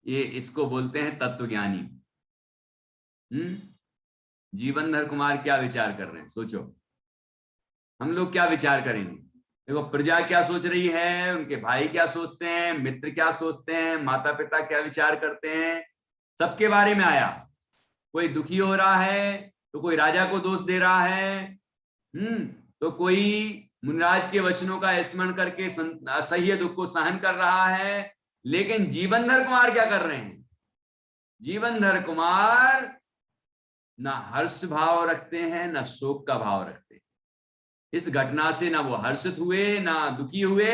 Speaker 1: ये इसको बोलते हैं तत्वज्ञानी। जीवन धर कुमार क्या विचार कर रहे हैं, सोचो। हम लोग क्या विचार करेंगे? देखो, प्रजा क्या सोच रही है, उनके भाई क्या सोचते हैं, मित्र क्या सोचते हैं, माता पिता क्या विचार करते हैं, सबके बारे में आया। कोई दुखी हो रहा है तो कोई राजा को दोष दे रहा है, तो कोई मुनिराज के वचनों का स्मरण करके असह्य दुख को सहन कर रहा है। लेकिन जीवनधर कुमार क्या कर रहे हैं? जीवनधर कुमार ना हर्ष भाव रखते हैं, ना शोक का भाव रखते हैं। इस घटना से ना वो हर्षित हुए ना दुखी हुए,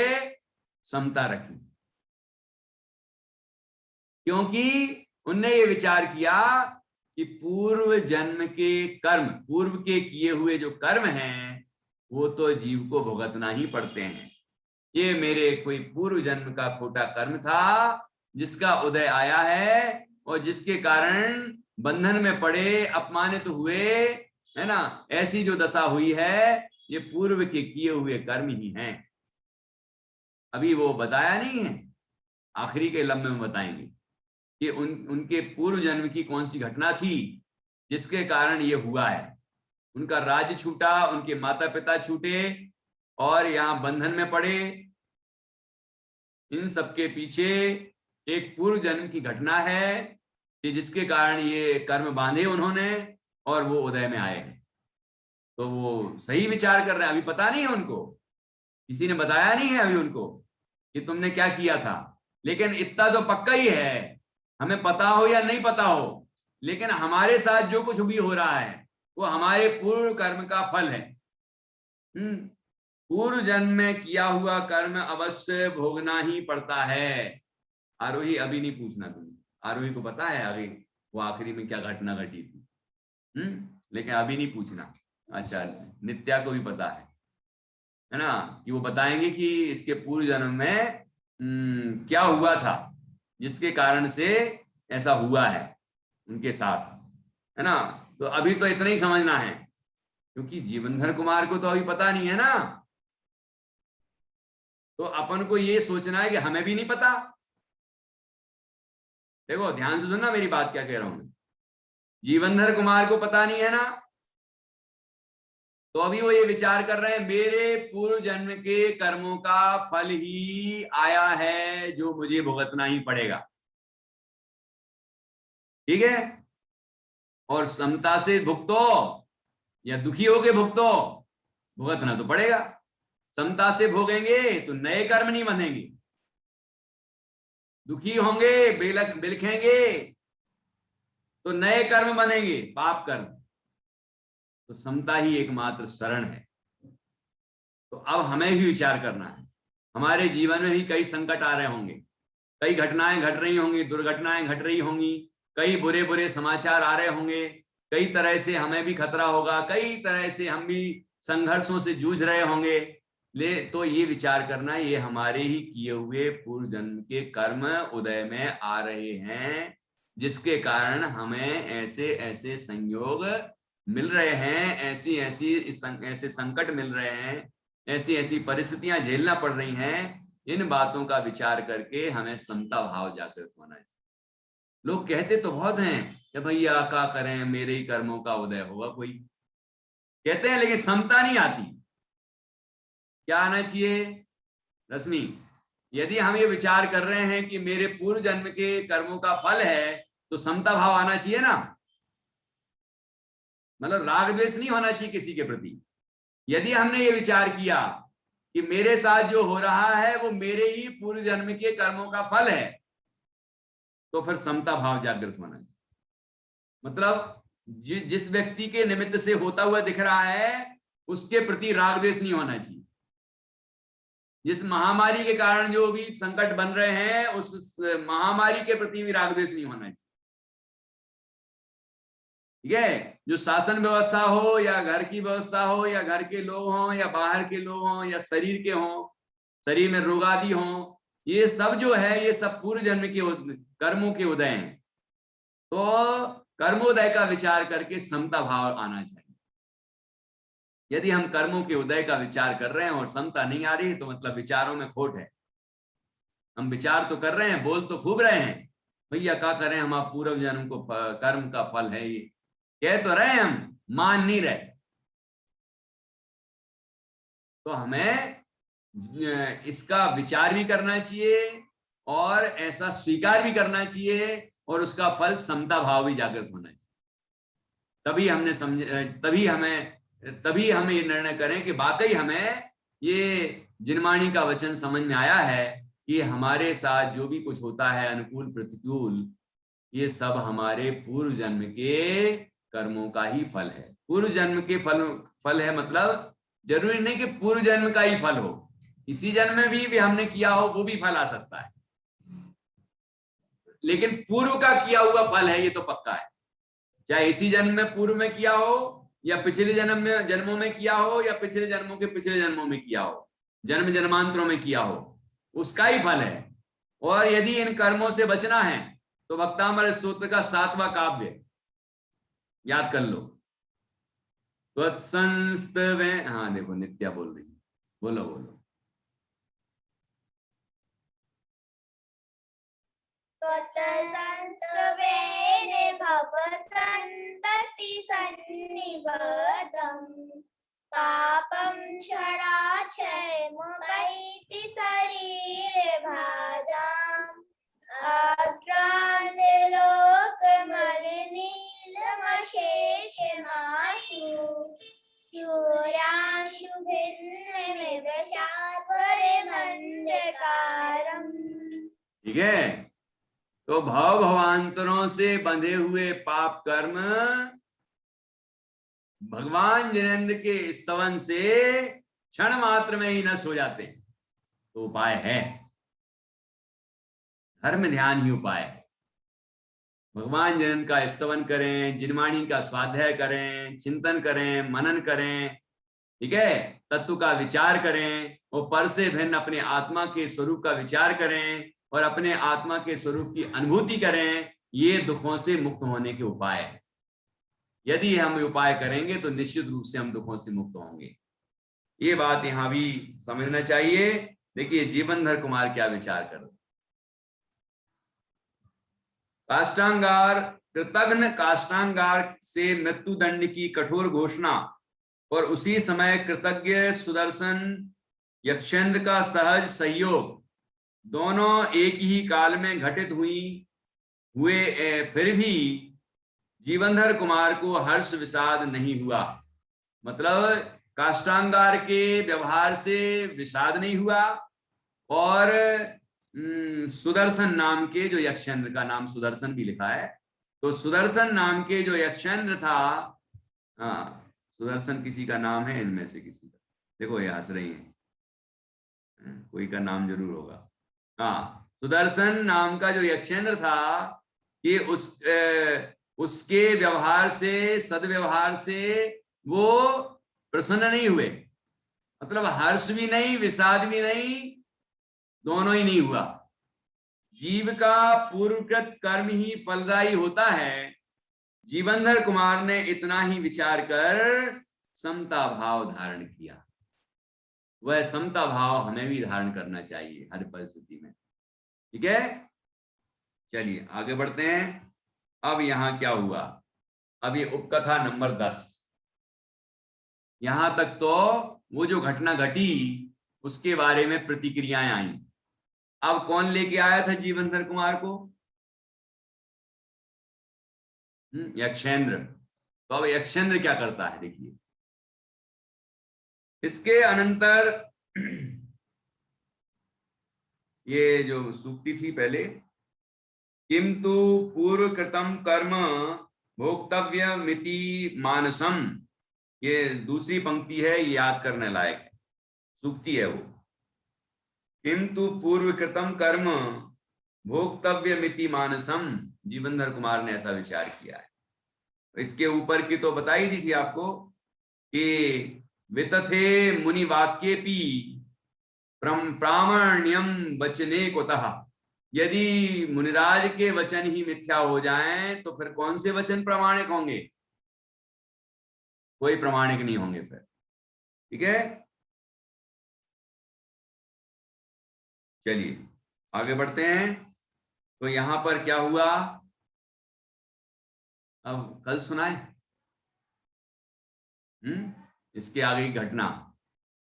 Speaker 1: समता रखी। क्योंकि उनने ये विचार किया कि पूर्व जन्म के कर्म, पूर्व के किए हुए जो कर्म हैं, वो तो जीव को भुगतना ही पड़ते हैं। ये मेरे कोई पूर्व जन्म का खोटा कर्म था, जिसका उदय आया है और जिसके कारण बंधन में पड़े, अपमानित हुए, है ना, ऐसी जो दशा हुई है, ये पूर्व के किए हुए कर्म ही हैं। अभी वो बताया नहीं है, आखिरी के लम्हे में बताएंगे कि उनके पूर्व जन्म की कौन सी घटना थी जिसके कारण ये हुआ है। उनका राज्य छूटा, उनके माता पिता छूटे और यहां बंधन में पड़े। इन सबके पीछे एक पूर्व जन्म की घटना है कि जिसके कारण ये कर्म बांधे उन्होंने और वो उदय में आए हैं। तो वो सही विचार कर रहे हैं। अभी पता नहीं है उनको, किसी ने बताया नहीं है अभी उनको कि तुमने क्या किया था। लेकिन इतना तो पक्का ही है, हमें पता हो या नहीं पता हो, लेकिन हमारे साथ जो कुछ भी हो रहा है वो हमारे पूर्व कर्म का फल है। पूर्व जन्म में किया हुआ कर्म अवश्य भोगना ही पड़ता है। आरोही, अभी नहीं पूछना तुम, आरोही को पता है आगे वो आखिरी में क्या घटना घटी थी। लेकिन अभी नहीं पूछना। अच्छा, नित्या को भी पता है ना, कि वो बताएंगे कि इसके पूर्व जन्म में क्या हुआ था जिसके कारण से ऐसा हुआ है उनके साथ, है ना। तो अभी तो इतना ही समझना है, क्योंकि जीवनधर कुमार को तो अभी पता नहीं है ना। तो अपन को ये सोचना है कि हमें भी नहीं पता। देखो ध्यान से सुनना मेरी बात, क्या कह रहा हूं। जीवनधर कुमार को पता नहीं है ना, तो अभी वो ये विचार कर रहे हैं मेरे पूर्व जन्म के कर्मों का फल ही आया है जो मुझे भुगतना ही पड़ेगा। ठीक है, और समता से भुगतो या दुखी होके भुगतो, भुगतना तो पड़ेगा। समता से भोगेंगे तो नए कर्म नहीं बनेंगे, दुखी होंगे, बिलखेंगे तो नए कर्म बनेंगे, पाप कर्म। तो समता ही एकमात्र शरण है। तो अब हमें भी विचार करना है। हमारे जीवन में भी कई संकट आ रहे होंगे, कई घटनाएं घट रही होंगी, दुर्घटनाएं घट रही होंगी, कई बुरे बुरे समाचार आ रहे होंगे, कई तरह से हमें भी खतरा होगा, कई तरह से हम भी संघर्षों से जूझ रहे होंगे। तो ये विचार करना, ये हमारे ही किए हुए पूर्व जन्म के कर्म उदय में आ रहे हैं, जिसके कारण हमें ऐसे ऐसे संयोग मिल रहे हैं, ऐसे संकट मिल रहे हैं, ऐसी ऐसी परिस्थितियां झेलना पड़ रही हैं। इन बातों का विचार करके हमें समता भाव जागृत होना चाहिए। लोग कहते तो बहुत हैं कि भैया क्या करें, मेरे ही कर्मों का उदय होगा, कोई कहते हैं, लेकिन समता नहीं आती। क्या आना चाहिए रश्मि? यदि हम ये विचार कर रहे हैं कि मेरे पूर्व जन्म के कर्मों का फल है, तो समता भाव आना चाहिए ना। मतलब राग द्वेष नहीं होना चाहिए किसी के प्रति। यदि हमने ये विचार किया कि मेरे साथ जो हो रहा है वो मेरे ही पूर्व जन्म के कर्मों का फल है, तो फिर समता भाव जागृत होना चाहिए। मतलब जिस व्यक्ति के निमित्त से होता हुआ दिख रहा है उसके प्रति राग द्वेष नहीं होना चाहिए। जिस महामारी के कारण जो भी संकट बन रहे हैं, उस महामारी के प्रति भी राग द्वेष नहीं होना चाहिए। ठीक है, जो शासन व्यवस्था हो या घर की व्यवस्था हो या घर के लोग हों या बाहर के लोग हों या शरीर के हों, शरीर में रोग आदि हों, ये सब जो है ये सब पूर्व जन्म के कर्मों के उदय हैं। तो कर्मोदय का विचार करके समता भाव आना चाहिए। यदि हम कर्मों के उदय का विचार कर रहे हैं और समता नहीं आ रही, तो मतलब विचारों में खोट है। हम विचार तो कर रहे हैं, बोल तो खूब रहे हैं, भैया क्या करें, हम आप पूर्व जन्म को कर्म का फल है ये कह तो रहे हैं, हम मान नहीं रहे। तो हमें इसका विचार भी करना चाहिए और ऐसा स्वीकार भी करना चाहिए, और उसका फल समता भाव भी जागृत होना चाहिए। तभी हमने तभी हम ये निर्णय करें कि वाकई हमें ये जिनवाणी का वचन समझ में आया है कि हमारे साथ जो भी कुछ होता है, अनुकूल प्रतिकूल, ये सब हमारे पूर्व जन्म के कर्मों का ही फल है। पूर्व जन्म के फल है, मतलब जरूरी नहीं कि पूर्व जन्म का ही फल हो, इसी जन्म में भी हमने किया हो वो भी फल आ सकता है, लेकिन पूर्व का किया हुआ फल है ये तो पक्का है। चाहे इसी जन्म में पूर्व में किया हो, या पिछले जन्मों में किया हो, या पिछले जन्मों के पिछले जन्मों में किया हो, जन्म जन्मांतरों में किया हो, उसका ही फल है। और यदि इन कर्मों से बचना है तो भक्तामृत स्तोत्र का 7वां काव्य याद कर लो। त्वत्संस्तवे, हाँ देखो नित्या बोल रही, बोलो बोलो।
Speaker 2: पापं क्षणाक्षयमुपैति शरीरे भाजाम् आक्रान्तलोकमलिनीलमशेषमाशु शूराशु भिन्नमिव शार्वरिमन्धकारम्।
Speaker 1: ठीक है, तो भाव भवांतरों से बंधे हुए पाप कर्म भगवान जिनेन्द्र के स्तवन से क्षण मात्र में ही नष्ट हो जाते हैं। तो उपाय है, धर्म ध्यान ही उपाय है। भगवान जिनेन्द्र का स्तवन करें, जिनवाणी का स्वाध्याय करें, चिंतन करें, मनन करें, ठीक है, तत्व का विचार करें, और पर से भिन्न अपने आत्मा के स्वरूप का विचार करें और अपने आत्मा के स्वरूप की अनुभूति करें। ये दुखों से मुक्त होने के उपाय है। यदि हम उपाय करेंगे तो निश्चित रूप से हम दुखों से मुक्त होंगे। ये बात यहां भी समझना चाहिए। देखिए जीवनधर कुमार क्या विचार कर रहे। काष्टांगार कृतघ्न काष्टांगार से मृत्युदंड की कठोर घोषणा और उसी समय कृतज्ञ सुदर्शन यक्षेंद्र का सहज सहयोग दोनों एक ही काल में घटित हुए फिर भी जीवनधर कुमार को हर्ष विषाद नहीं हुआ। मतलब काष्टांगार के व्यवहार से विषाद नहीं हुआ, और सुदर्शन नाम के जो यक्षेंद्र, का नाम सुदर्शन भी लिखा है, तो सुदर्शन नाम के जो यक्षेंद्र था, हाँ सुदर्शन किसी का नाम है इनमें से किसी का, देखो ये हंस रही है, कोई का नाम जरूर होगा। हाँ सुदर्शन नाम का जो यक्षेंद्र था, ये उसके व्यवहार से, सदव्यवहार से वो प्रसन्न नहीं हुए। मतलब हर्ष भी नहीं, विषाद भी नहीं, दोनों ही नहीं हुआ। जीव का पूर्वकृत कर्म ही फलदायी होता है। जीवनधर कुमार ने इतना ही विचार कर समता भाव धारण किया। वह समता भाव हमें भी धारण करना चाहिए हर परिस्थिति में। ठीक है, चलिए आगे बढ़ते हैं। अब यहां क्या हुआ, अब ये उपकथा नंबर 10। यहां तक तो वो जो घटना घटी उसके बारे में प्रतिक्रियाएं आई। अब कौन लेके आया था जीवनधर कुमार को? यक्षेंद्र। तो अब यक्षेंद्र क्या करता है देखिए। इसके अनंतर ये जो सूक्ति थी पहले, किंतु पूर्व कृतम कर्म भोक्तव्यमिति मानसम, ये दूसरी पंक्ति है, ये याद करने लायक है, सूक्ति है वो। किंतु पूर्व कृतम कर्म भोक्तव्यमिति मानसम, जीवनधर कुमार ने ऐसा विचार किया है। इसके ऊपर की तो बताई दी थी आपको कि वितथे मुनि वाक्येपि प्रामाण्यम वचने कुतः, यदि मुनिराज के वचन ही मिथ्या हो जाएं तो फिर कौन से वचन प्रामाणिक होंगे? कोई प्रामाणिक नहीं होंगे फिर। ठीक है, चलिए आगे बढ़ते हैं। तो यहां पर क्या हुआ, अब कल सुनाए इसके आगे की घटना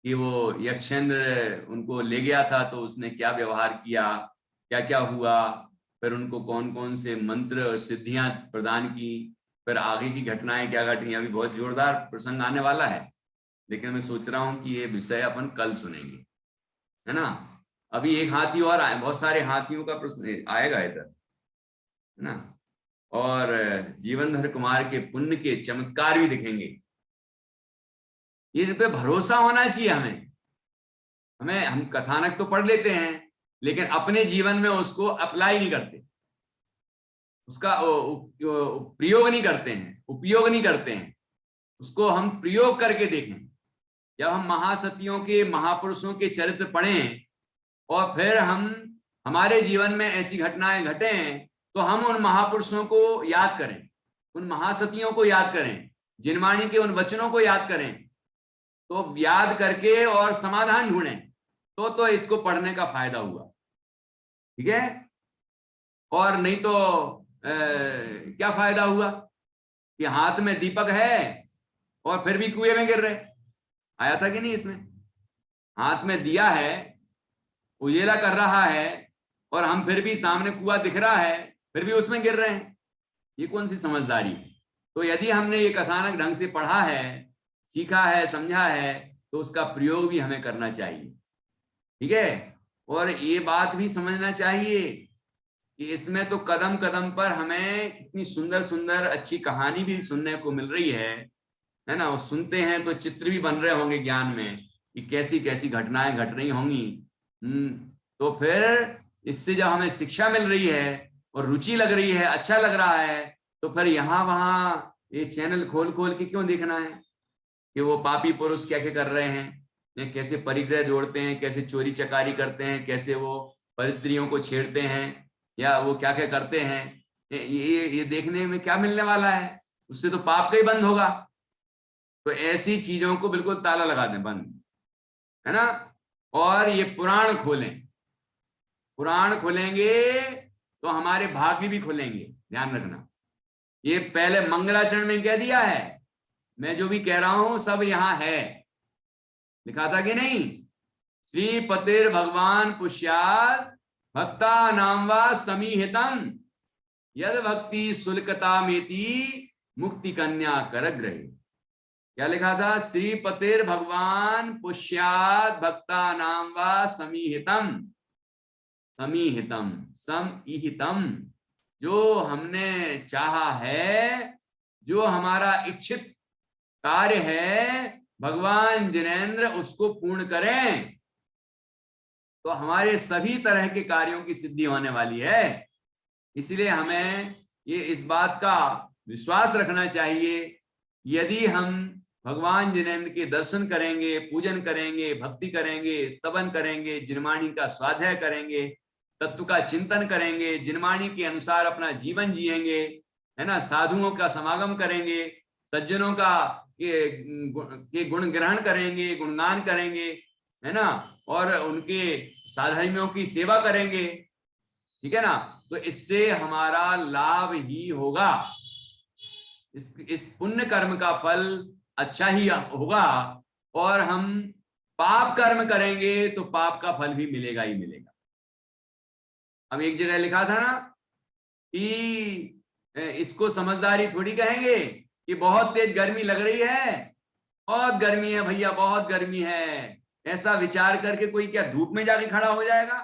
Speaker 1: कि वो यक्षेंद्र उनको ले गया था तो उसने क्या व्यवहार किया, क्या क्या हुआ, फिर उनको कौन कौन से मंत्र और सिद्धियां प्रदान की, फिर आगे की घटनाएं क्या घटी। अभी बहुत जोरदार प्रसंग आने वाला है, लेकिन मैं सोच रहा हूं कि ये विषय अपन कल सुनेंगे, है ना। अभी एक हाथी और आए, बहुत सारे हाथियों का प्रश्न आएगा इधर, है ना, और जीवनधर कुमार के पुण्य के चमत्कार भी दिखेंगे। ये पे भरोसा होना चाहिए हमें। हम कथानक तो पढ़ लेते हैं लेकिन अपने जीवन में उसको अप्लाई नहीं करते, उसका प्रयोग नहीं करते हैं, उपयोग नहीं करते हैं, उसको हम प्रयोग करके देखें। जब हम महासतियों के, महापुरुषों के चरित्र पढ़ें और फिर हमारे जीवन में ऐसी घटनाएं घटें तो हम उन महापुरुषों को याद करें, उन महासतियों को याद करें, जिनवाणी के उन वचनों को याद करें, तो याद करके और समाधान ढूंढें तो इसको पढ़ने का फायदा हुआ। ठीक है, और नहीं तो क्या फायदा हुआ कि हाथ में दीपक है और फिर भी कुएं में गिर रहे। आया था कि नहीं इसमें, हाथ में दिया है, उजेला कर रहा है और हम फिर भी सामने कुआं दिख रहा है फिर भी उसमें गिर रहे हैं। ये कौन सी समझदारी है? तो यदि हमने ये कथानक ढंग से पढ़ा है, सीखा है, समझा है, तो उसका प्रयोग भी हमें करना चाहिए। ठीक है, और ये बात भी समझना चाहिए कि इसमें तो कदम कदम पर हमें कितनी सुंदर सुंदर अच्छी कहानी भी सुनने को मिल रही है ना। और सुनते हैं तो चित्र भी बन रहे होंगे ज्ञान में कि कैसी कैसी घटनाएं घट रही होंगी। तो फिर इससे जब हमें शिक्षा मिल रही है और रुचि लग रही है, अच्छा लग रहा है, तो फिर यहाँ वहां ये चैनल खोल खोल के क्यों देखना है कि वो पापी पुरुष क्या क्या कर रहे हैं, कैसे परिग्रह जोड़ते हैं, कैसे चोरी चकारी करते हैं, कैसे वो परिस्त्रियों को छेड़ते हैं, या वो क्या क्या करते हैं। ये देखने में क्या मिलने वाला है? उससे तो पाप का ही बंद होगा। तो ऐसी चीजों को बिल्कुल ताला लगा दें, बंद, है ना। और ये पुराण खोलें, पुराण खोलेंगे तो हमारे भाग्य भी खुलेंगे। ध्यान रखना, ये पहले मंगलाचरण में कह दिया है, मैं जो भी कह रहा हूं सब यहां है, लिखा था कि नहीं। श्री पतिर भगवान पुष्याद भक्ता नामवा समीहितम यद भक्ति शुल्कता मेति मुक्ति कन्या करग्रहे। क्या लिखा था? श्री पतिर भगवान पुष्याद भक्ता नामवा समीहितम, समीहितम समहितम, जो हमने चाहा है, जो हमारा इच्छित कार्य है, भगवान जिनेंद्र उसको पूर्ण करें तो हमारे सभी तरह के कार्यों की सिद्धि होने वाली है। इसलिए हमें ये इस बात का विश्वास रखना चाहिए, यदि हम भगवान जिनेंद्र के दर्शन करेंगे, पूजन करेंगे, भक्ति करेंगे, स्तवन करेंगे, जिनवाणी का स्वाध्याय करेंगे, तत्व का चिंतन करेंगे, जिनवाणी के अनुसार अपना जीवन जिएंगे, है ना, साधुओं का समागम करेंगे, सज्जनों का के गुण ग्रहण करेंगे, गुणगान करेंगे, है ना, और उनके साधर्मियों की सेवा करेंगे, ठीक है ना, तो इससे हमारा लाभ ही होगा। इस पुण्य कर्म का फल अच्छा ही होगा, और हम पाप कर्म करेंगे तो पाप का फल भी मिलेगा ही मिलेगा। अब एक जगह लिखा था ना कि इसको समझदारी थोड़ी कहेंगे कि बहुत तेज गर्मी लग रही है, बहुत गर्मी है भैया, बहुत गर्मी है, ऐसा विचार करके कोई क्या धूप में जाके खड़ा हो जाएगा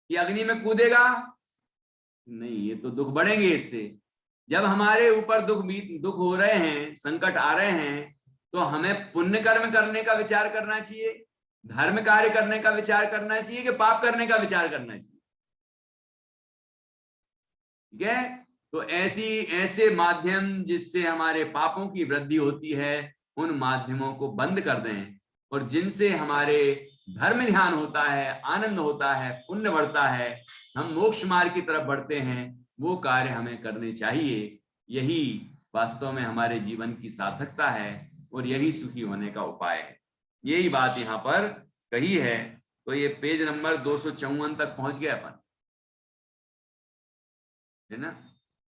Speaker 1: कि अग्नि में कूदेगा? नहीं, ये तो दुख बढ़ेंगे इससे। जब हमारे ऊपर दुख हो रहे हैं, संकट आ रहे हैं, तो हमें पुण्य कर्म करने का विचार करना चाहिए, धर्म कार्य करने का विचार करना चाहिए कि पाप करने का विचार करना चाहिए। ठीक है, तो ऐसे माध्यम जिससे हमारे पापों की वृद्धि होती है, उन माध्यमों को बंद कर दें, और जिनसे हमारे धर्म ध्यान होता है, आनंद होता है, पुण्य बढ़ता है, हम मोक्ष मार्ग की तरफ बढ़ते हैं, वो कार्य हमें करने चाहिए। यही वास्तव में हमारे जीवन की सार्थकता है और यही सुखी होने का उपाय है। यही बात यहाँ पर कही है। तो ये पेज नंबर 254 तक पहुंच गए अपन, है ना।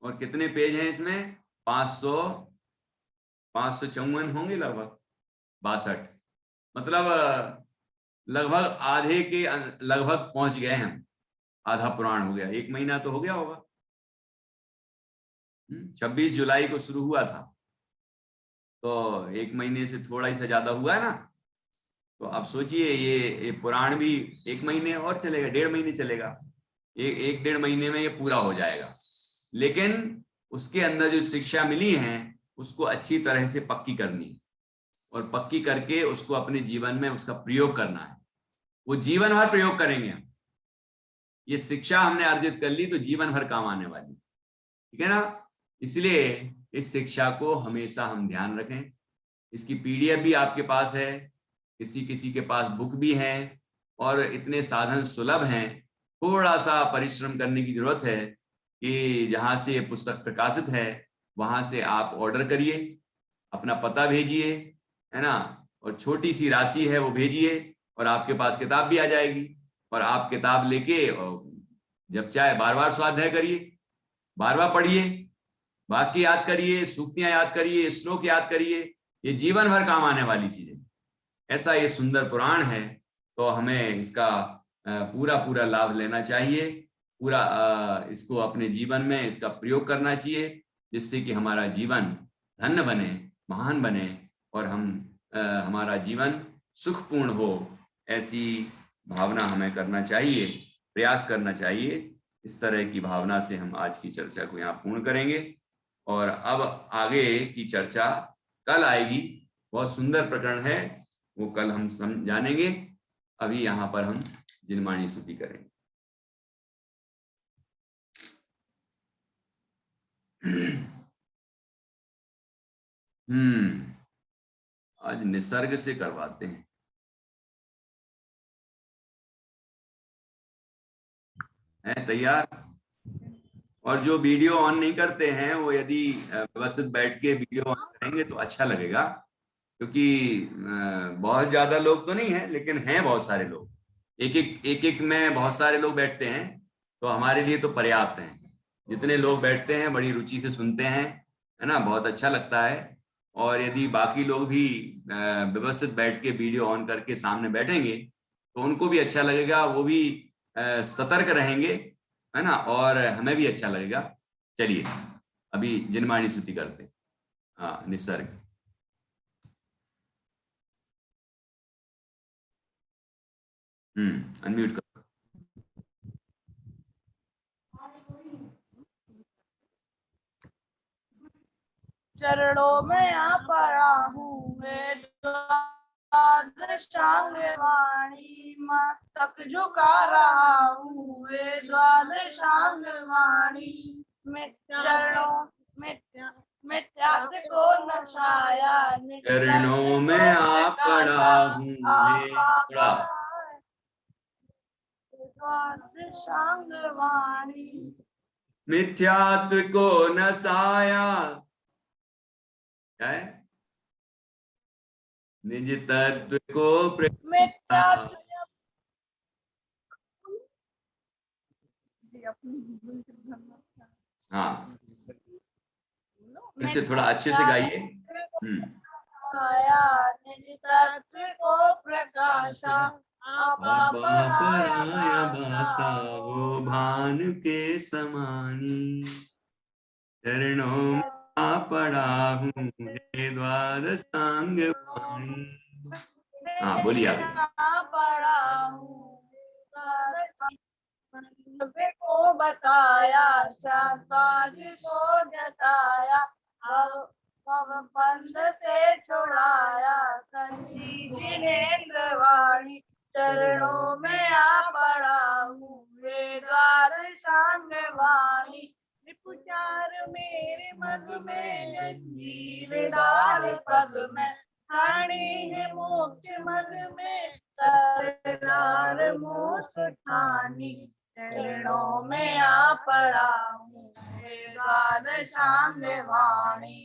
Speaker 1: और कितने पेज हैं इसमें? 554 होंगे, लगभग 62। मतलब लगभग आधे के लगभग पहुंच गए हम, आधा पुराण हो गया। 1 महीना तो हो गया होगा। 26 जुलाई को शुरू हुआ था, तो 1 महीने से थोड़ा ही सा ज्यादा हुआ है ना। तो अब सोचिए ये पुराण भी 1 महीने और चलेगा, 1.5 महीने चलेगा। 1-1.5 महीने में ये पूरा हो जाएगा। लेकिन उसके अंदर जो शिक्षा मिली है उसको अच्छी तरह से पक्की करनी है, और पक्की करके उसको अपने जीवन में उसका प्रयोग करना है। वो जीवन भर प्रयोग करेंगे हम। ये शिक्षा हमने अर्जित कर ली तो जीवन भर काम आने वाली, ठीक है ना। इसलिए इस शिक्षा को हमेशा हम ध्यान रखें। इसकी पीडीएफ भी आपके पास है, किसी किसी के पास बुक भी है, और इतने साधन सुलभ हैं। थोड़ा सा परिश्रम करने की जरूरत है कि जहां से ये पुस्तक प्रकाशित है वहां से आप ऑर्डर करिए, अपना पता भेजिए, है ना, और छोटी सी राशि है वो भेजिए, और आपके पास किताब भी आ जाएगी। और आप किताब लेके और जब चाहे बार बार स्वाध्याय करिए, बार बार पढ़िए, वाक्य याद करिए, सूक्तियां याद करिए, श्लोक याद करिए। ये जीवन भर काम आने वाली चीजें। ऐसा ये सुंदर पुराण है, तो हमें इसका पूरा पूरा लाभ लेना चाहिए। पूरा इसको अपने जीवन में इसका प्रयोग करना चाहिए, जिससे कि हमारा जीवन धन्य बने, महान बने, और हमारा जीवन सुखपूर्ण हो। ऐसी भावना हमें करना चाहिए, प्रयास करना चाहिए। इस तरह की भावना से हम आज की चर्चा को यहाँ पूर्ण करेंगे, और अब आगे की चर्चा कल आएगी। बहुत सुंदर प्रकरण है, वो कल हम जानेंगे। अभी यहाँ पर हम जिनमाणी स्तुति करेंगे। आज निसर्ग से करवाते हैं। हैं तैयार? और जो वीडियो ऑन नहीं करते हैं वो यदि व्यवस्थित बैठ के वीडियो ऑन करेंगे तो अच्छा लगेगा, क्योंकि बहुत ज्यादा लोग तो नहीं है, लेकिन हैं बहुत सारे लोग। एक में बहुत सारे लोग बैठते हैं तो हमारे लिए तो पर्याप्त है। जितने लोग बैठते हैं बड़ी रुचि से सुनते हैं, है ना, बहुत अच्छा लगता है। और यदि बाकी लोग भी व्यवस्थित बैठ के वीडियो ऑन करके सामने बैठेंगे तो उनको भी अच्छा लगेगा, वो भी सतर्क रहेंगे, है ना, और हमें भी अच्छा लगेगा। चलिए अभी जिनमाणी स्तुति करते हैं। हाँ, निसर्ग। अनम्यूट कर।
Speaker 3: चरणों में आ पड़ा हूँ मैं, द्वादशांग वाणी मस्तक झुका रहा हूँ वे द्वादशांग वाणी। मैं चरणों में त्याग को नशाया,
Speaker 1: चरणों में आ पड़ा हूँ हे पड़ा।
Speaker 3: द्वादशांग वाणी
Speaker 1: मिथ्यात्व को नसाया, क्या है? निज तत्व को प्रकाशा। हाँ, इसे थोड़ा अच्छे से गाइए।
Speaker 3: निज तत्व को प्रकाशा,
Speaker 1: पराया भाषा हो भान के समानी। चरणों में आ पड़ा हूँ हे द्वादशांग वाणी। हाँ, बोलिए आप।
Speaker 3: पड़ा हूँ को बताया, शास्त्राज को जताया, बंद से छुड़ाया, संजी जिनेन्द्र वाणी। चरणों में आ पड़ा हूँ वे द्वादशांग वाणी। निपुचार मेरे मग में जंजीर डाल पग में, हानि है मोक्ष मग में प्यार मोस ठानी चरणों में आ पड़ा हूँ हे द्वादशांग वाणी।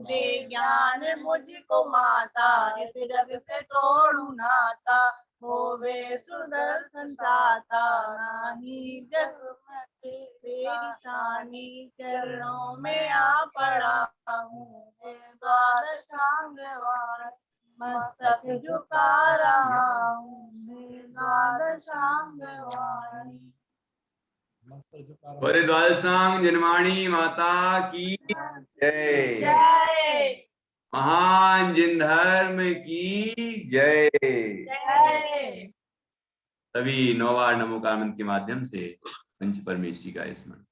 Speaker 3: दे ज्ञान मुझको माता इस जग से तोड़ू नाता होवे सुदर्शन साता नाही जग में तेरी शानी चरणों में आ पड़ा हूँ हे द्वादशांग वाणी। मस्तक झुका रहा हूँ हे द्वादशांग वाणी।
Speaker 1: बोले द्वादशांग जनवाणी माता की जय।
Speaker 3: जय
Speaker 1: महान जिन धर्म की जय।
Speaker 3: जय।
Speaker 1: सभी 9 बार नमो का मंत्र के माध्यम से पंच परमेष्टि का स्मरण।